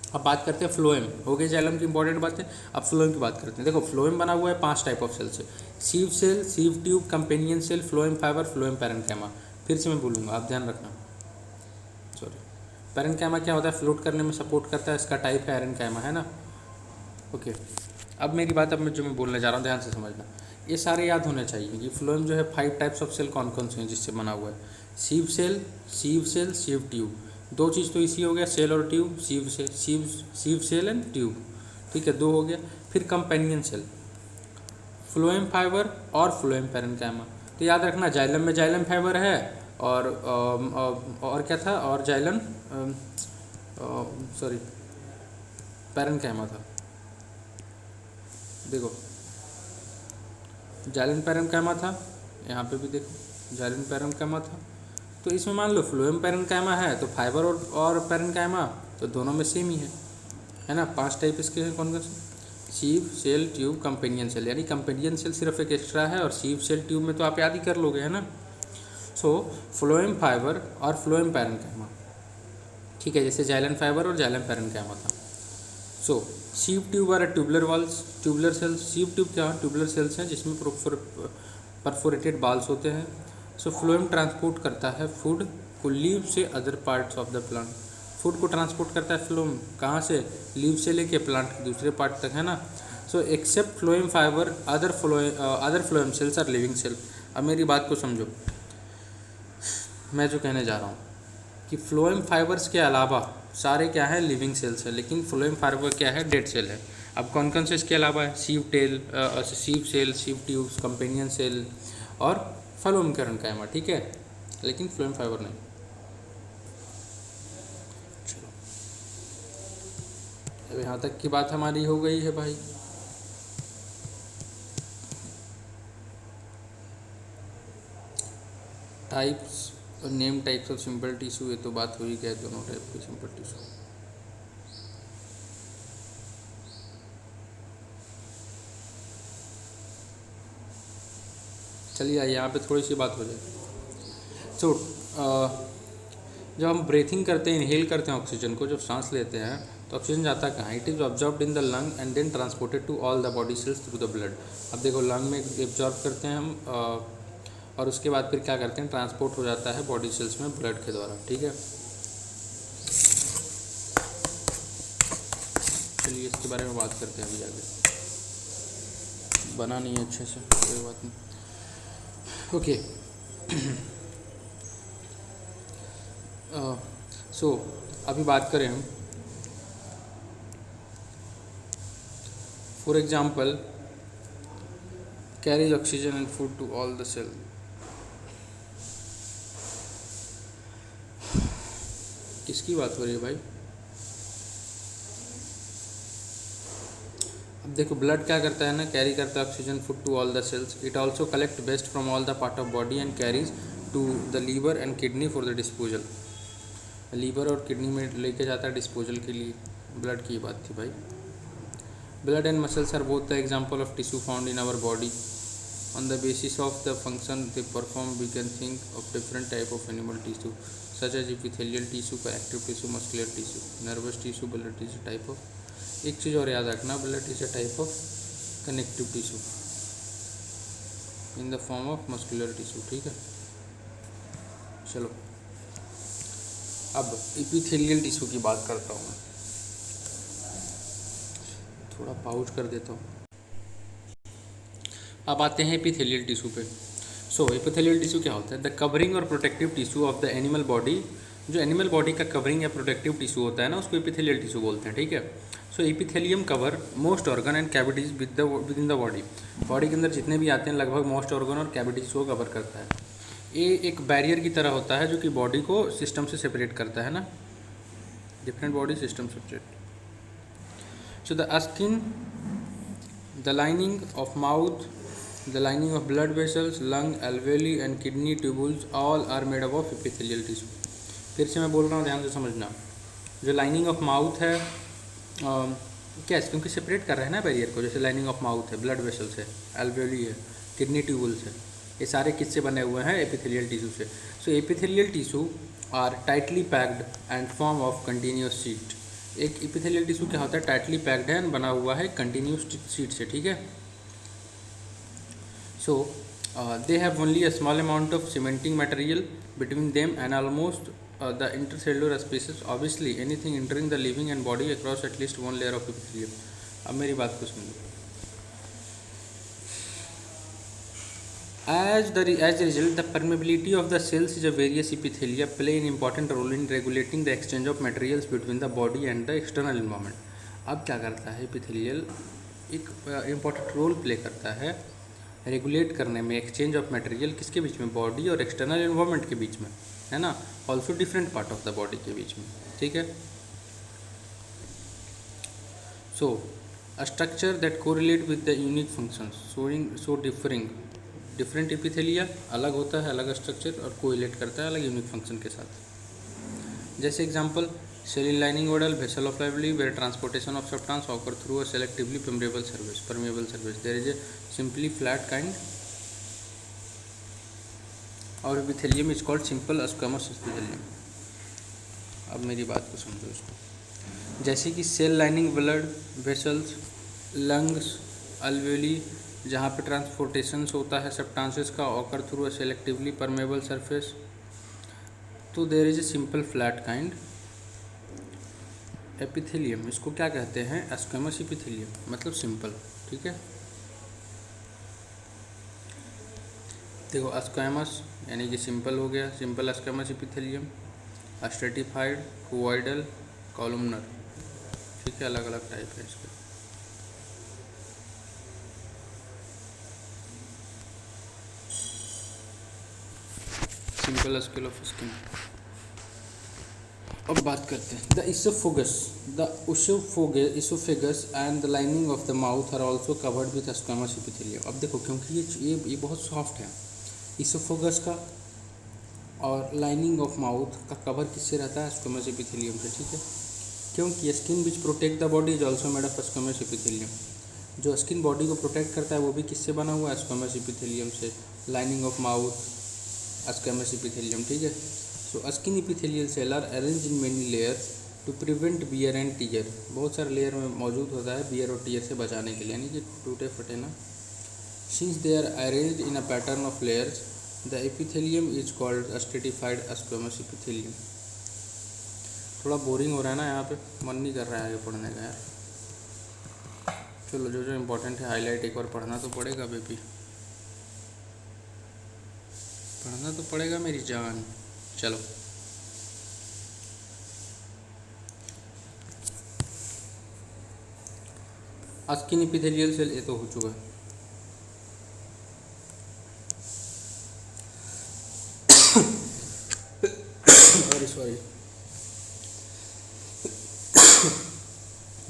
अब बात करते हैं फ्लोएम, हो गई जाइलम की इंपॉर्टेंट बातें। अब फ्लोएम की बात करते हैं। देखो फ्लोएम बना हुआ है 5 टाइप ऑफ सेल से, sieve cell, sieve tube, companion cell, phloem fibre, phloem parenchyma. फिर से मैं बोलूँगा, आप ध्यान रखना। सॉरी, पैरेन्काइमा क्या होता है, फ्लोट करने में सपोर्ट करता है, इसका टाइप है पैरेन्काइमा, है ना। ओके, अब मेरी बात, अब मैं जो मैं बोलने जा रहा हूँ ध्यान से समझना। ये सारे याद होने चाहिए कि फ्लोएम जो है 5 टाइप्स ऑफ सेल कौन कौन से हैं जिससे बना हुआ है। सीव सेल, सीव ट्यूब, 2 चीज़ तो इसी हो गया, सेल और ट्यूब, सीव सेल एंड ट्यूब, ठीक है, 2 हो गया। फिर कंपेनियन सेल, फ्लोएम फाइबर और फ्लोएम पैरेन्काइमा। तो याद रखना, जाइलम में जाइलम फाइबर है और क्या था, और जाइलम सॉरी पैरेन्काइमा था। देखो जाइलम पैरेन्काइमा था, यहाँ पे भी देखो जाइलम पैरेन्काइमा था। तो इसमें मान लो फ्लोएम पैरेन्काइमा है तो फाइबर और पैरेन्काइमा तो दोनों में सेम ही है ना। 5 टाइप इसके हैं, कौन कौन से, sieve cell tube companion cell, यानी कंपेनियन सेल सिर्फ एक एक्स्ट्रा है और सीव सेल ट्यूब में तो आप याद ही कर लोगे, है ना। सो फ्लोएम फाइबर और फ्लोएम पैरेन्काइमा, ठीक है, जैसे जाइलम फाइबर और जाइलम पैरेन्काइमा था। So sieve tube are tubular walls, tubular cells. Sieve tube क्या, ट्यूबुलर सेल्स हैं जिसमें परफोरेटेड बाल्स होते हैं। सो फ्लोएम ट्रांसपोर्ट करता है फूड को लीव से other parts of the plant, food को ट्रांसपोर्ट करता है फ्लोएम, कहाँ से, लीव से लेके प्लांट के दूसरे पार्ट तक, है ना। So except phloem fibre other phloem cells are living cell. अब मेरी बात को समझो, मैं जो कहने जा रहा हूँ कि फ्लोएम फाइबर्स के अलावा सारे क्या है, लिविंग सेल्स है, लेकिन फ्लोएम फाइबर क्या है, डेड सेल है। अब कौन कौन से इसके अलावा है, sieve cell, sieve tubes, companion cell और फ्लोएम पैरेन्काइमा, ठीक है, लेकिन फ्लोएम फाइबर नहीं। चलो, अब यहाँ तक की बात हमारी हो गई है भाई। टाइप्स और name types of simple tissue, ये तो बात हो ही गया दोनों टाइप के सिंपल टिश्यू। चलिए यहाँ पे थोड़ी सी बात हो जाए। सो जब हम ब्रीथिंग करते हैं, इनहेल करते हैं ऑक्सीजन को, जब सांस लेते हैं तो ऑक्सीजन जाता कहाँ, it is absorbed in the lung and then transported to all the body cells through the blood. अब देखो लंग में एब्जॉर्ब करते हैं हम और उसके बाद फिर क्या करते हैं, ट्रांसपोर्ट हो जाता है बॉडी सेल्स में ब्लड के द्वारा, ठीक है। चलिए इसके बारे में बात करते हैं अभी आगे, बना नहीं है अच्छे से, कोई बात नहीं। ओके, सो अभी बात करें हम, for example carries oxygen and food to all the cell. किसकी बात हो रही है भाई, अब देखो ब्लड क्या करता है ना, कैरी करता है oxygen food to all the cells. It also collect waste from all the part of body and carries to the liver and kidney for the disposal. Liver और किडनी में लेके जाता है डिस्पोजल के लिए। ब्लड की बात थी भाई। Blood and muscles are both the example of tissue found in our body. On the basis of the function they perform, we can think of different type of animal tissue such as epithelial tissue, connective tissue, muscular tissue, nervous tissue, blood tissue type of। एक चीज़ और याद रखना, blood is a type of connective tissue in the form of muscular tissue, ठीक है। चलो अब epithelial tissue की बात करता हूँ मैं, थोड़ा पाउज कर देता हूँ। अब आते हैं एपिथेलियल टिश्यू पे। सो एपिथेलियल टिश्यू क्या होता है, द कवरिंग और protective tissue of the animal body. जो एनिमल बॉडी का कवरिंग या प्रोटेक्टिव टिश्यू होता है ना, उसको एपिथेलियल टिश्यू बोलते हैं, ठीक है। So epithelium cover most organ and cavities within the body. Body के अंदर जितने भी आते हैं लगभग मोस्ट ऑर्गन और कैविटीज को कवर करता है। ये एक बैरियर की तरह होता है जो कि बॉडी को सिस्टम से सेपरेट करता है ना, different body system separate. So the skin, the lining of mouth, the lining of blood vessels, lung, alveoli and kidney tubules all are made up of epithelial tissue। फिर से मैं बोल रहा हूँ, ध्यान से समझना। जो लाइनिंग ऑफ माउथ है, कैसे? क्योंकि सेपरेट कर रहे हैं ना बैरियर को, जैसे लाइनिंग ऑफ माउथ है, ब्लड वेसल्स है, एल्वेली है, किडनी ट्यूबल्स है, ये सारे किससे बने हुए हैं? एपिथेलियल टिश्यू से। So epithelial tissue are tightly packed and form of continuous sheet. एक एपिथेलियल टिश्यू क्या होता है? टाइटली पैक्ड है एंड बना हुआ है कंटिन्यूस शीट से, ठीक है। सो they have only a small amount of cementing material between them and almost the intercellular spaces. Obviously anything entering the living and body across at least one layer of epithelium. अब मेरी बात को सुनिए। As a result, the permeability of the cells is a various epithelia play an important role in regulating the exchange of materials between the body and the external environment. अब क्या करता है एपिथेलियल? एक इम्पॉर्टेंट रोल प्ले करता है रेगुलेट करने में एक्सचेंज ऑफ मटेरियल किसके बीच में? बॉडी और एक्सटर्नल एनवायरनमेंट के बीच में, है ना। Also different part of the body के बीच में, ठीक है। So a structure that correlate with the unique functions showing so different epithelia अलग होता है, अलग स्ट्रक्चर, और कोरिलेट करता है अलग यूनिक फंक्शन के साथ। जैसे example cell lining model vessel of Levy where transportation of substance occur through a selectively permeable surface. There is a simply flat kind of epithelium is called simple squamous epithelium. अब मेरी बात को समझो इसको। जैसे कि cell lining, blood vessels, lungs, alveoli, जहाँ पे ट्रांसपोर्टेशन होता है सब्सटेंसेस का, occur through a selectively permeable surface, तो there is a simple flat kind epithelium. इसको क्या कहते हैं? स्क्वेमस एपिथेलियम, मतलब सिंपल, ठीक है। देखो स्क्वेमस यानी कि सिंपल हो गया, simple squamous epithelium, stratified, cuboidal, columnar, ठीक है, अलग अलग टाइप है इसके। Simple scale of skin. अब बात करते हैं the oesophagus and the lining of the mouth are also covered with squamous epithelium. अब देखो क्योंकि ये बहुत सॉफ्ट है, इसोफेगस का और लाइनिंग ऑफ माउथ का कवर किससे रहता है? स्क्वेमस एपिथेलियम से, ठीक है। क्योंकि skin which protect the body is also made of squamous epithelium. जो स्किन बॉडी को प्रोटेक्ट करता है वो भी किससे बना हुआ है? स्क्वेमस एपिथेलियम से। Lining of mouth squamous epithelium, ठीक है। So skin epithelial cell are arrange in many layer to prevent wear and tear. बहुत सारे लेयर में मौजूद होता है बियर और टीयर से बचाने के लिए, यानी कि टूटे फटे ना। Since they are arranged in a pattern of layers the epithelium is called stratified squamous epithelium. थोड़ा बोरिंग हो रहा है ना यहाँ पे, मन नहीं कर रहा है आगे पढ़ने का यार। चलो जो इम्पोर्टेंट है हाईलाइट एक बार पढ़ना तो पड़ेगा बेबी, पढ़ना तो पड़ेगा मेरी जान। चलो स्किन एपिथेलियल सेल ये तो हो चुका है। सॉरी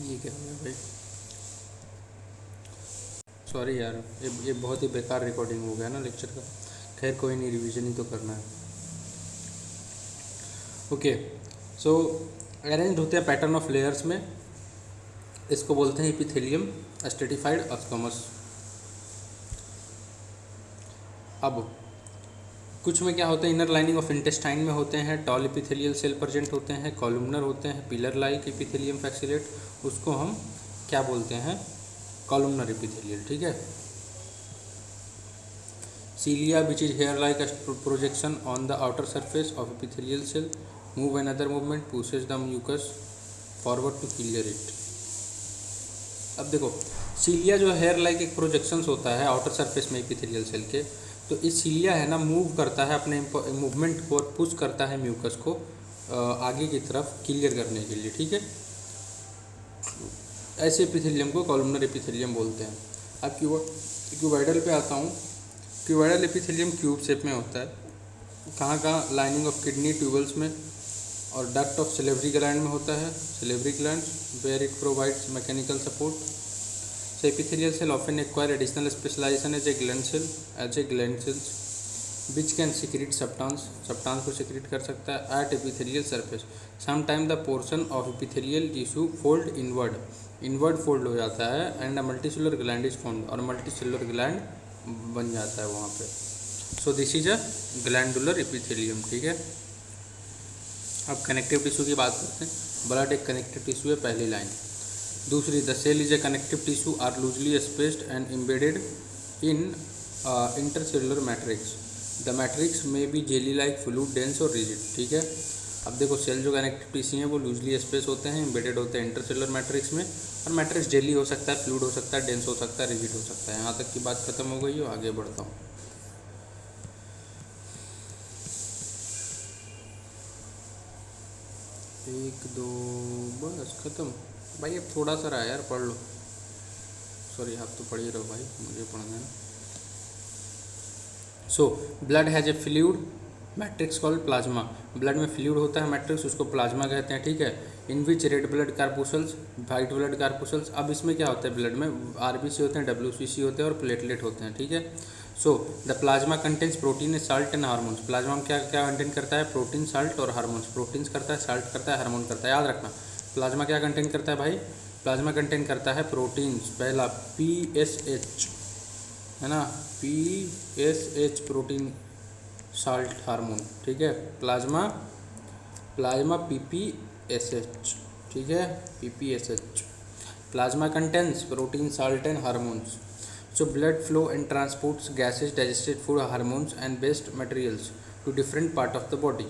ये क्या हो गया भाई, सॉरी यार, ये बहुत ही बेकार रिकॉर्डिंग हो गया ना लेक्चर का। खैर कोई नहीं, रिवीजन ही तो करना है। ओके, सो अरेंज होते हैं पैटर्न ऑफ लेयर्स में, इसको बोलते हैं एपिथेलियम स्ट्रेटिफाइड स्क्वेमस। अब कुछ में क्या होता है, इनर लाइनिंग ऑफ इंटेस्टाइन में होते हैं, टॉल एपिथेलियल सेल प्रेजेंट होते हैं, कॉलमनर होते हैं, पिलर लाइक एपिथेलियम फैक्सिलेट, उसको हम क्या बोलते हैं? कॉलमनर एपिथेलियल, ठीक है। Cilia, which is hair-like projection on the outer surface of epithelial cell, move another movement pushes the mucus forward to clear it. अब देखो सीलिया जो हेयर लाइक एक प्रोजेक्शंस होता है आउटर सरफेस में एपिथेलियल सेल के, तो इस सीलिया है ना मूव करता है अपने मूवमेंट को और पुश करता है म्यूकस को आगे की तरफ क्लियर करने के लिए, ठीक है। ऐसे एपिथेलियम को कॉलमनर एपिथेलियम बोलते हैं। अब क्यूबाइडल पे आता हूँ। क्यूबाइडल एपिथेलियम क्यूब शेप में होता है, कहाँ लाइनिंग ऑफ किडनी ट्यूबल्स में और डक्ट ऑफ सिलेवरी ग्लैंड में होता है, salivary gland where it provides mechanical support. So epithelial cell often acquire additional specialisation as a gland cells. Which can secrete substance, substance को सिक्रीट कर सकता है at epithelial surface. Some time the portion of epithelial tissue fold inward, inward fold हो जाता है and a multicellular gland is formed, और मल्टीसेलुलर ग्लैंड बन जाता है वहाँ पे। So this is a glandular epithelium, ठीक है। अब कनेक्टिव टिश्यू की बात करते हैं। ब्लड एक कनेक्टिव टिश्यू है, पहली लाइन। दूसरी, the cell is a connective tissue are loosely spaced and embedded in intercellular matrix, the matrix में be jelly like fluid dense और रिजिड, ठीक है। अब देखो सेल जो कनेक्टिव टिश्यू हैं वो लूजली स्पेस होते हैं, एम्बेडेड होते हैं इंटरसेलुलर मैट्रिक्स में, और मैट्रिक्स जेली हो सकता है, फ्लूइड हो सकता है, डेंस हो सकता है, रिजिड हो सकता है। यहाँ तक की बात खत्म हो गई हो, आगे बढ़ता हूँ। एक दो बस खत्म भाई, अब थोड़ा सा रहा यार, पढ़ लो। सॉरी, आप तो पढ़ ही रहो भाई, मुझे पढ़ना है। So blood has a fluid matrix called plasma, blood में फ्लूइड होता है मैट्रिक्स, उसको प्लाज्मा कहते हैं, ठीक है। इन विच रेड ब्लड कार्पुसल्स, वाइट ब्लड कार्पुसल्स। अब इसमें क्या होता है, ब्लड में आरबीसी होते हैं, डब्ल्यूसीसी होते हैं और प्लेटलेट होते हैं, ठीक है। So the plasma contains protein, salt and hormones. Plasma में क्या क्या कंटेन करता है, प्रोटीन, साल्ट और हार्मोन्स। प्रोटीन्स करता है, साल्ट करता है, हार्मोन करता है। याद रखना प्लाज्मा क्या कंटेन करता है भाई, प्लाज्मा कंटेन करता है प्रोटीन्स, पहला PSH है ना, PSH प्रोटीन, साल्ट, हार्मोन, ठीक है। प्लाज्मा, प्लाज्मा PPSH, ठीक है, PPSH। Plasma contains protein, salt and hormones. So blood flow and transports gases, digested food, hormones and waste materials to different part of the body.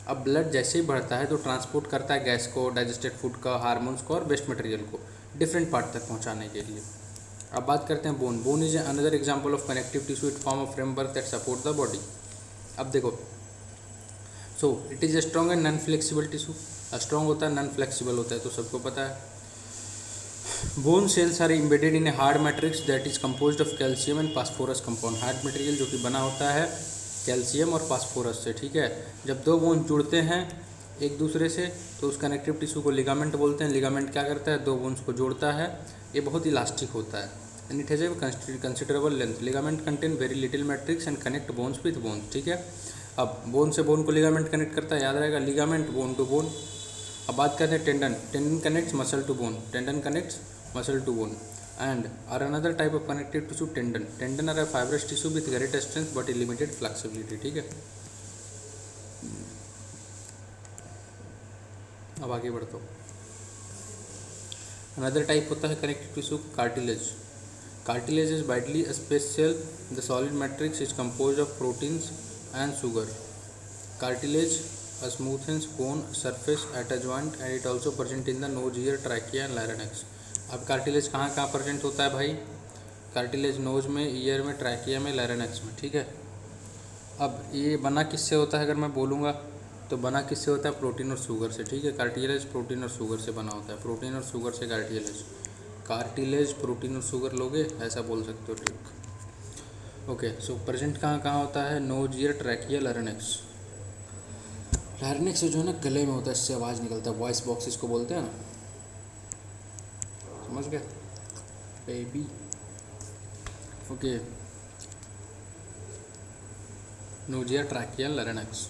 अब ब्लड जैसे ही बढ़ता है तो ट्रांसपोर्ट करता है गैस को, डाइजेस्टेड फूड का, हार्मोन्स को और वेस्ट मटेरियल को डिफरेंट पार्ट तक पहुंचाने के लिए। अब बात करते हैं bone. Bone is another example of connective tissue, it form a framework that support the body. अब देखो, so it is strong and non flexible tissue, strong होता है, नॉन फ्लेक्सिबल होता है, तो सबको पता है। Bone cells are embedded in a hard matrix that is composed of calcium and phosphorus compound. Hard material जो कि बना होता है कैल्शियम और फास्फोरस से, ठीक है। जब दो बोन जुड़ते हैं एक दूसरे से तो उस कनेक्टिव टिश्यू को लिगामेंट बोलते हैं। लिगामेंट क्या करता है, दो बोन्स को जोड़ता है, ये बहुत इलास्टिक होता है and it has a considerable length. Ligament contain very little matrix and connect bones with bones, ठीक है। अब बोन से बोन को लिगामेंट कनेक्ट करता है, याद रहेगा, लिगामेंट बोन टू बोन। अब बात करते हैं tendon. Tendon connects muscle to bone, tendon connects muscle to bone and are another type of connective tissue tendon. Tendon are a fibrous tissue with great strength but limited flexibility, ठीक है। अब आगे बढ़ता हूँ। अनदर टाइप होता है connective tissue cartilage. Cartilage is widely special, the solid matrix is compose of proteins and sugar. Cartilage a smoothens bone surface at a joint and it also present in the nose, ear, trachea and larynx। अब कार्टिलेज कहाँ कहाँ प्रेजेंट होता है भाई, कार्टिलेज नोज में, ईयर में, ट्रैकिया में, लैरिंक्स में, ठीक है। अब ये बना किससे होता है अगर मैं बोलूँगा तो बना किससे होता है, प्रोटीन और शुगर से, ठीक है। कार्टिलेज प्रोटीन और शुगर से बना होता है, प्रोटीन और शुगर से कार्टिलेज। कार्टिलेज प्रोटीन और शुगर लोगे ऐसा बोल सकते हो, ठीक। ओके, सो प्रेजेंट कहाँ कहाँ होता है, nose, ear, trachea, larynx. Larynx जो है ना गले में होता है, इससे आवाज़ निकलता है, वॉइस बॉक्स इसको बोलते हैं ना, समझ गए baby. Okay, nausea, trachea, larynx.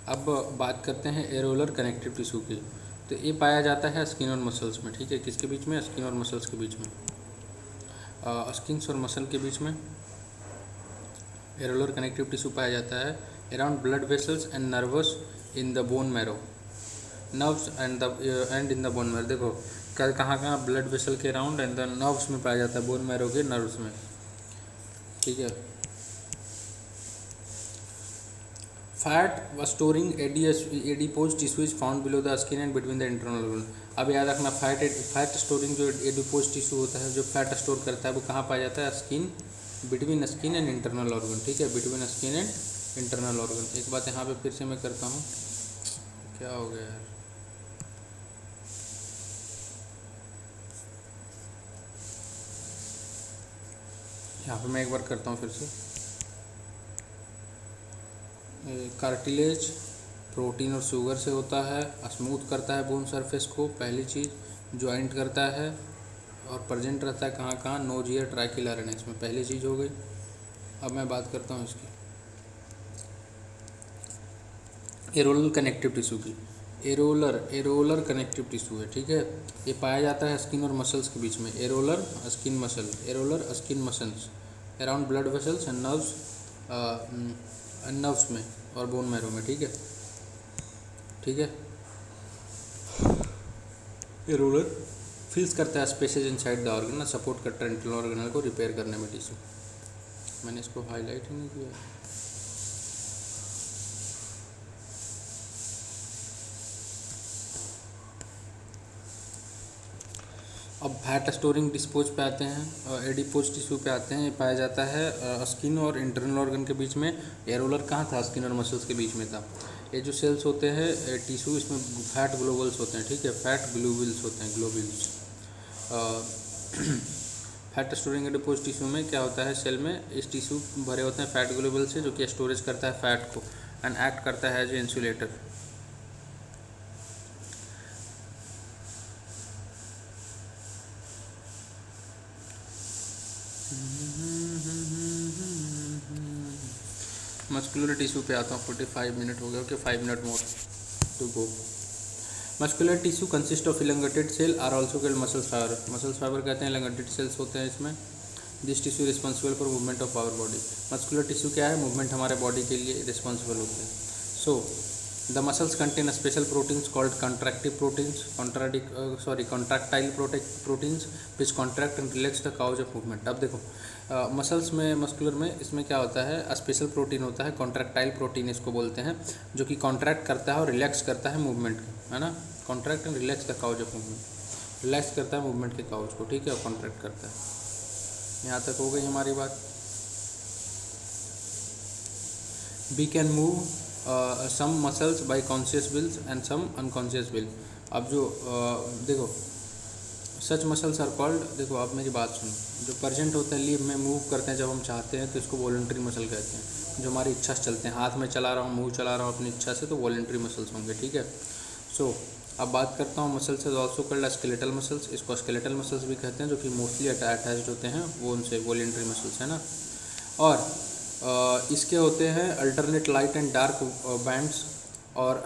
अब बात करते हैं एरोलर कनेक्टिव टिश्यू की। तो ये पाया जाता है स्किन और मसल्स में, ठीक है। किसके बीच में, स्किन और मसल्स के बीच में, स्किन और मसल के बीच में एरोलर कनेक्टिव टिश्यू पाया जाता है around blood vessels and nervous in the bone marrow, nerves and in the bone marrow. देखो कहाँ कहाँ ब्लड वेसल के अराउंड एंड द नर्व्स में पाया जाता है, बोन मैरो के नर्व्स में, ठीक है। Fat storing adipose tissue is found below the skin and between the internal organ. अब याद रखना फैट स्टोरिंग जो एडिपोज टिश्यू होता है, जो फैट स्टोर करता है, वो कहाँ पाया जाता है, skin, between skin and internal organ, ठीक है, between skin and internal organ. एक बात यहाँ पे फिर से मैं करता हूँ, क्या हो गया यार, यहाँ पे मैं एक बार करता हूँ फिर से। कार्टिलेज प्रोटीन और शुगर से होता है, स्मूथ करता है बोन सरफेस को, पहली चीज़, ज्वाइंट करता है और प्रेजेंट रहता है कहाँ, नोज, ईयर, ट्रैकिया, लैरिंक्स में, पहली चीज़ हो गई। अब मैं बात करता हूँ इसकी, एरोलर कनेक्टिव टिश्यू की, एरोलर कनेक्टिव टिश्यू है, ठीक है। ये पाया जाता है स्किन और मसल्स के बीच में, areolar skin muscle, areolar skin muscles around blood vessels and nerves में और बोन मैरो में, ठीक है, ठीक है। एरोलर फिल्स करता है spaces inside the organ, support करता है इंटरनल ऑर्गेनल को रिपेयर करने में टिश्यू। मैंने इसको हाईलाइट ही नहीं किया। अब फैट स्टोरिंग डिस्पोज पे आते हैं, एडिपोज टिश्यू पे आते हैं। ये पाया जाता है स्किन और इंटरनल ऑर्गन के बीच में। एरोलर कहाँ था? स्किन और मसल्स के बीच में था। ये जो सेल्स होते हैं टिश्यू, इसमें फैट ग्लोबल्स होते हैं, ठीक है, फैट ग्लोबल्स होते हैं, Global's. Fat storing adipose tissue में क्या होता है? सेल में इस टिश्यू भरे होते हैं फैट ग्लोबल से, जो कि स्टोरेज करता है फैट को एंड एक्ट करता है as a insulator. Muscular tissue पे आता हूँ। 45 मिनट हो गया, okay, 5 minute more to go. Muscular tissue consist of elongated cell are also called muscles fibre. Muscles fibre कहते हैं, इलंगेटेड सेल्स होते हैं इसमें। This tissue responsible for movement of our body. Muscular tissue क्या है? मूवमेंट हमारे बॉडी के लिए रिस्पॉन्सिबल होते हैं। So the muscles contain special proteins called contractive proteins, contractile proteins which contract and relax the cause of movement. अब देखो मसल्स में, मस्कुलर में, इसमें क्या होता है? स्पेशल प्रोटीन होता है, कॉन्ट्रैक्टाइल प्रोटीन इसको बोलते हैं, जो कि कॉन्ट्रैक्ट करता है और रिलैक्स करता है मूवमेंट को, है ना। Contract and relax the cause of movement, relax करता है मूवमेंट के काउज को, ठीक है, और कॉन्ट्रैक्ट करता है। यहाँ तक हो गई हमारी बात। We can move some muscles by conscious wills and some unconscious will. अब जो देखो सच मसल्स आर कॉल्ड, देखो आप मेरी बात सुनो, जो प्रेजेंट होता है लिव में मूव करते हैं जब हम चाहते हैं तो इसको वॉलंटरी मसल कहते हैं। जो हमारी इच्छा से चलते हैं, हाथ में चला रहा हूँ, मुंह चला रहा हूँ अपनी इच्छा से, तो वॉलंटरी मसल्स होंगे, ठीक है। सो अब बात करता हूँ muscles is also called skeletal muscles. इसको स्केलेटल मसल्स भी कहते हैं, जो कि मोस्टली अटैच्ड होते हैं वो उनसे वॉलंटरी मसल्स, है ना। और इसके होते हैं alternate light and dark bands और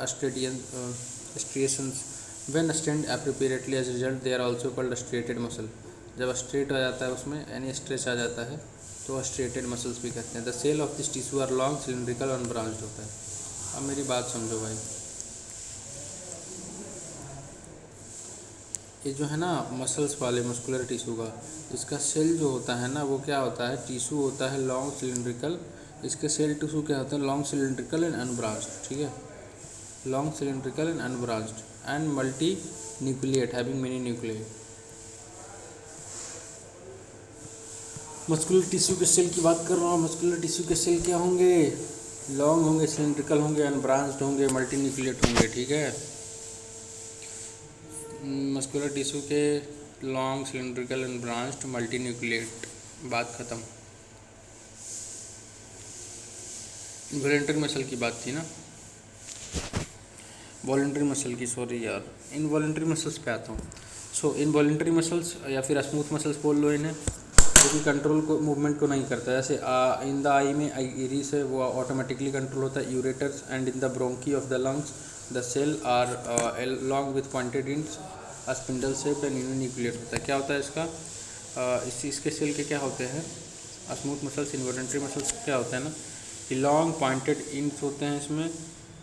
striations when stained appropriately as result they are also called striated muscle. जब स्ट्रेट हो जाता है उसमें यानी स्ट्रेच आ जाता है तो स्ट्रेटेड मसल्स भी कहते हैं। The cell of this tissue are long cylindrical और अनब्रांच्ड होता है। अब मेरी बात समझो भाई, ये जो है ना मसल्स वाले मस्कुलर टिश्यू का, इसका सेल जो होता है ना वो क्या होता है? टिश्यू होता है लॉन्ग सिलिंड्रिकल। इसके सेल टिश्यू क्या होते हैं? लॉन्ग सिलिंड्रिकल एंड अनब्रांच्ड, ठीक है, long cylindrical and unbranched and multi nucleate having many nucleate. Muscular tissue के सेल की बात कर रहा हूँ। मस्कुलर टिश्यू के सेल क्या होंगे? लॉन्ग होंगे, सिलिंड्रिकल होंगे, अनब्रांच्ड होंगे, मल्टी न्यूक्लिएट होंगे, ठीक है। मस्कुलर टिश्यू के long cylindrical and branched multi nucleate, बात ख़त्म। वॉलंटरी मसल की बात थी ना, वॉलंटरी मसल की, सॉरी यार, इनवॉलंटरी मसल्स पे आता हूँ। सो इनवॉलंटरी मसल्स या फिर स्मूथ मसल्स बोल लो इन्हें, जो कि कंट्रोल को, मूवमेंट को नहीं करता। जैसे इन द आई में इरिस है, वो ऑटोमेटिकली कंट्रोल होता है, ureters and in the bronchi of the lungs the cell are long with pointed ends spindle shape and nucleate होता है। क्या होता है इसका? इसके सेल के क्या होते हैं? स्मूथ मसल्स, इनवॉलंटरी मसल्स क्या होता है ना कि लॉन्ग पॉइंटेड इंड्स होते हैं इसमें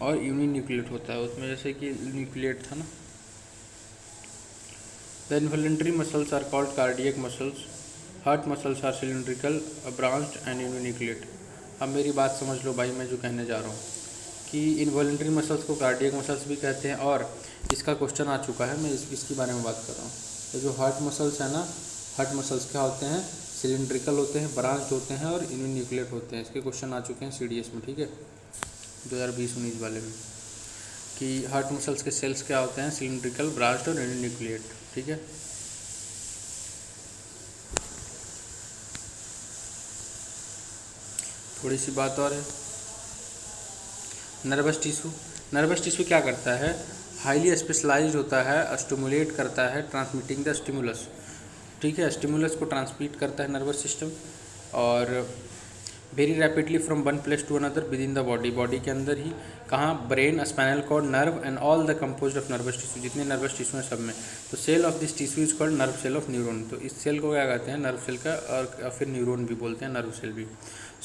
और न्यूक्लिएट होता है उसमें, जैसे कि न्यूक्लिएट था ना। The involuntary muscles are called cardiac muscles. Heart muscles are cylindrical, branched and nucleate. अब मेरी बात समझ लो भाई, मैं जो कहने जा रहा हूँ कि इनवॉलंटरी मसल्स को कार्डियक मसल्स भी कहते हैं, और इसका क्वेश्चन आ चुका है, मैं इसकी बारे में बात कर रहा हूँ। तो जो हार्ट मसल्स है ना, हार्ट मसल्स क्या होते हैं? सिलिंड्रिकल होते हैं, ब्रांच्ड होते हैं और न्यूक्लिएट होते हैं। इसके क्वेश्चन आ चुके हैं CDS में, ठीक है, 2020-19 वाले में, कि हार्ट मसल्स के सेल्स क्या होते हैं? सिलिंड्रिकल, ब्रांच्ड और न्यूक्लिएट, ठीक है। थोड़ी सी बात और है, नर्वस टिश्यू। नर्वस टिश्यू क्या करता है? हाईली स्पेशलाइज्ड होता है, स्टिमुलेट करता है, ट्रांसमिटिंग द स्टिमुलस, ठीक है, स्टिमुलस को ट्रांसमिट करता है नर्वस सिस्टम। और very rapidly from one place to another within the body, body के अंदर ही कहाँ, brain, spinal cord, nerve and all the compose of nervous tissue, जितने नर्वस टिश्यू हैं सब में। तो cell of this tissue is called nerve cell of neuron. तो इस सेल को क्या कहते हैं, नर्व सेल का, और फिर न्यूरॉन भी बोलते हैं, नर्व सेल भी।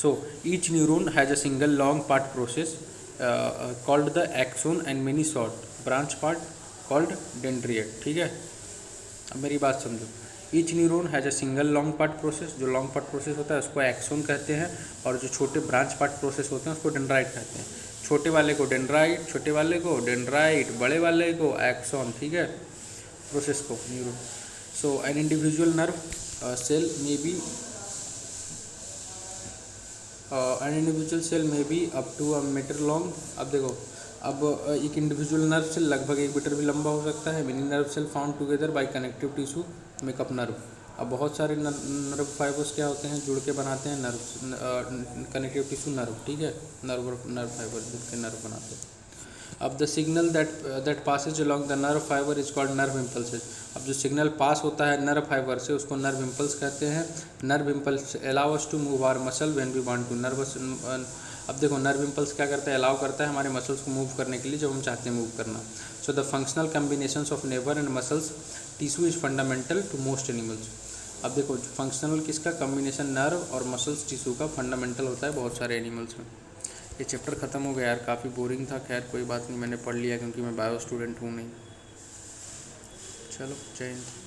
So each neuron has a single long part process called the axon and many short branch part called dendrite. ठीक है, अब मेरी बात समझो। Each neuron has a single long part process, जो लॉन्ग पार्ट प्रोसेस होता है उसको एक्सोन कहते हैं, और जो छोटे ब्रांच पार्ट प्रोसेस होते हैं उसको डेंड्राइट कहते हैं। छोटे वाले को डेंड्राइट, छोटे वाले को डेंड्राइट, बड़े वाले को एक्सोन। ठीक है, प्रोसेस को neuron. So an individual nerve cell may be an individual cell may be up to a metre long. अब देखो, अब एक इंडिविजुअल नर्व सेल लगभग 1 मीटर भी लंबा हो सकता है। Many nerve cell found together by connective tissue make up nerve. अब बहुत सारे नर्व फाइबर्स क्या होते हैं, जुड़ के बनाते हैं नर्व, कनेक्टिव टिश्यू नर्व। ठीक है, नर्व फाइबर जुड़ के नर्व बनाते हैं। अब the signal that passes along the nerve fibre is called nerve impulses. अब जो सिग्नल पास होता है नर्व फाइबर से उसको नर्व इम्पल्स कहते हैं। Nerve impulse allow us to move our muscle when we want to. Nervous, अब देखो नर्व इम्पल्स क्या करता है, अलाउ करता है हमारे मसल्स को मूव करने के लिए जब हम चाहते हैं मूव करना। So the functional combinations of nerve and muscles tissue is fundamental to most animals. अब देखो फंक्शनल किसका, कम्बिनेशन नर्व और मसल्स टिश्यू का फंडामेंटल होता है बहुत सारे एनिमल्स में। ये चैप्टर ख़त्म हो गया यार, काफ़ी बोरिंग था। खैर कोई बात नहीं, मैंने पढ़ लिया क्योंकि मैं बायो स्टूडेंट हूँ नहीं। चलो, जय हिंद।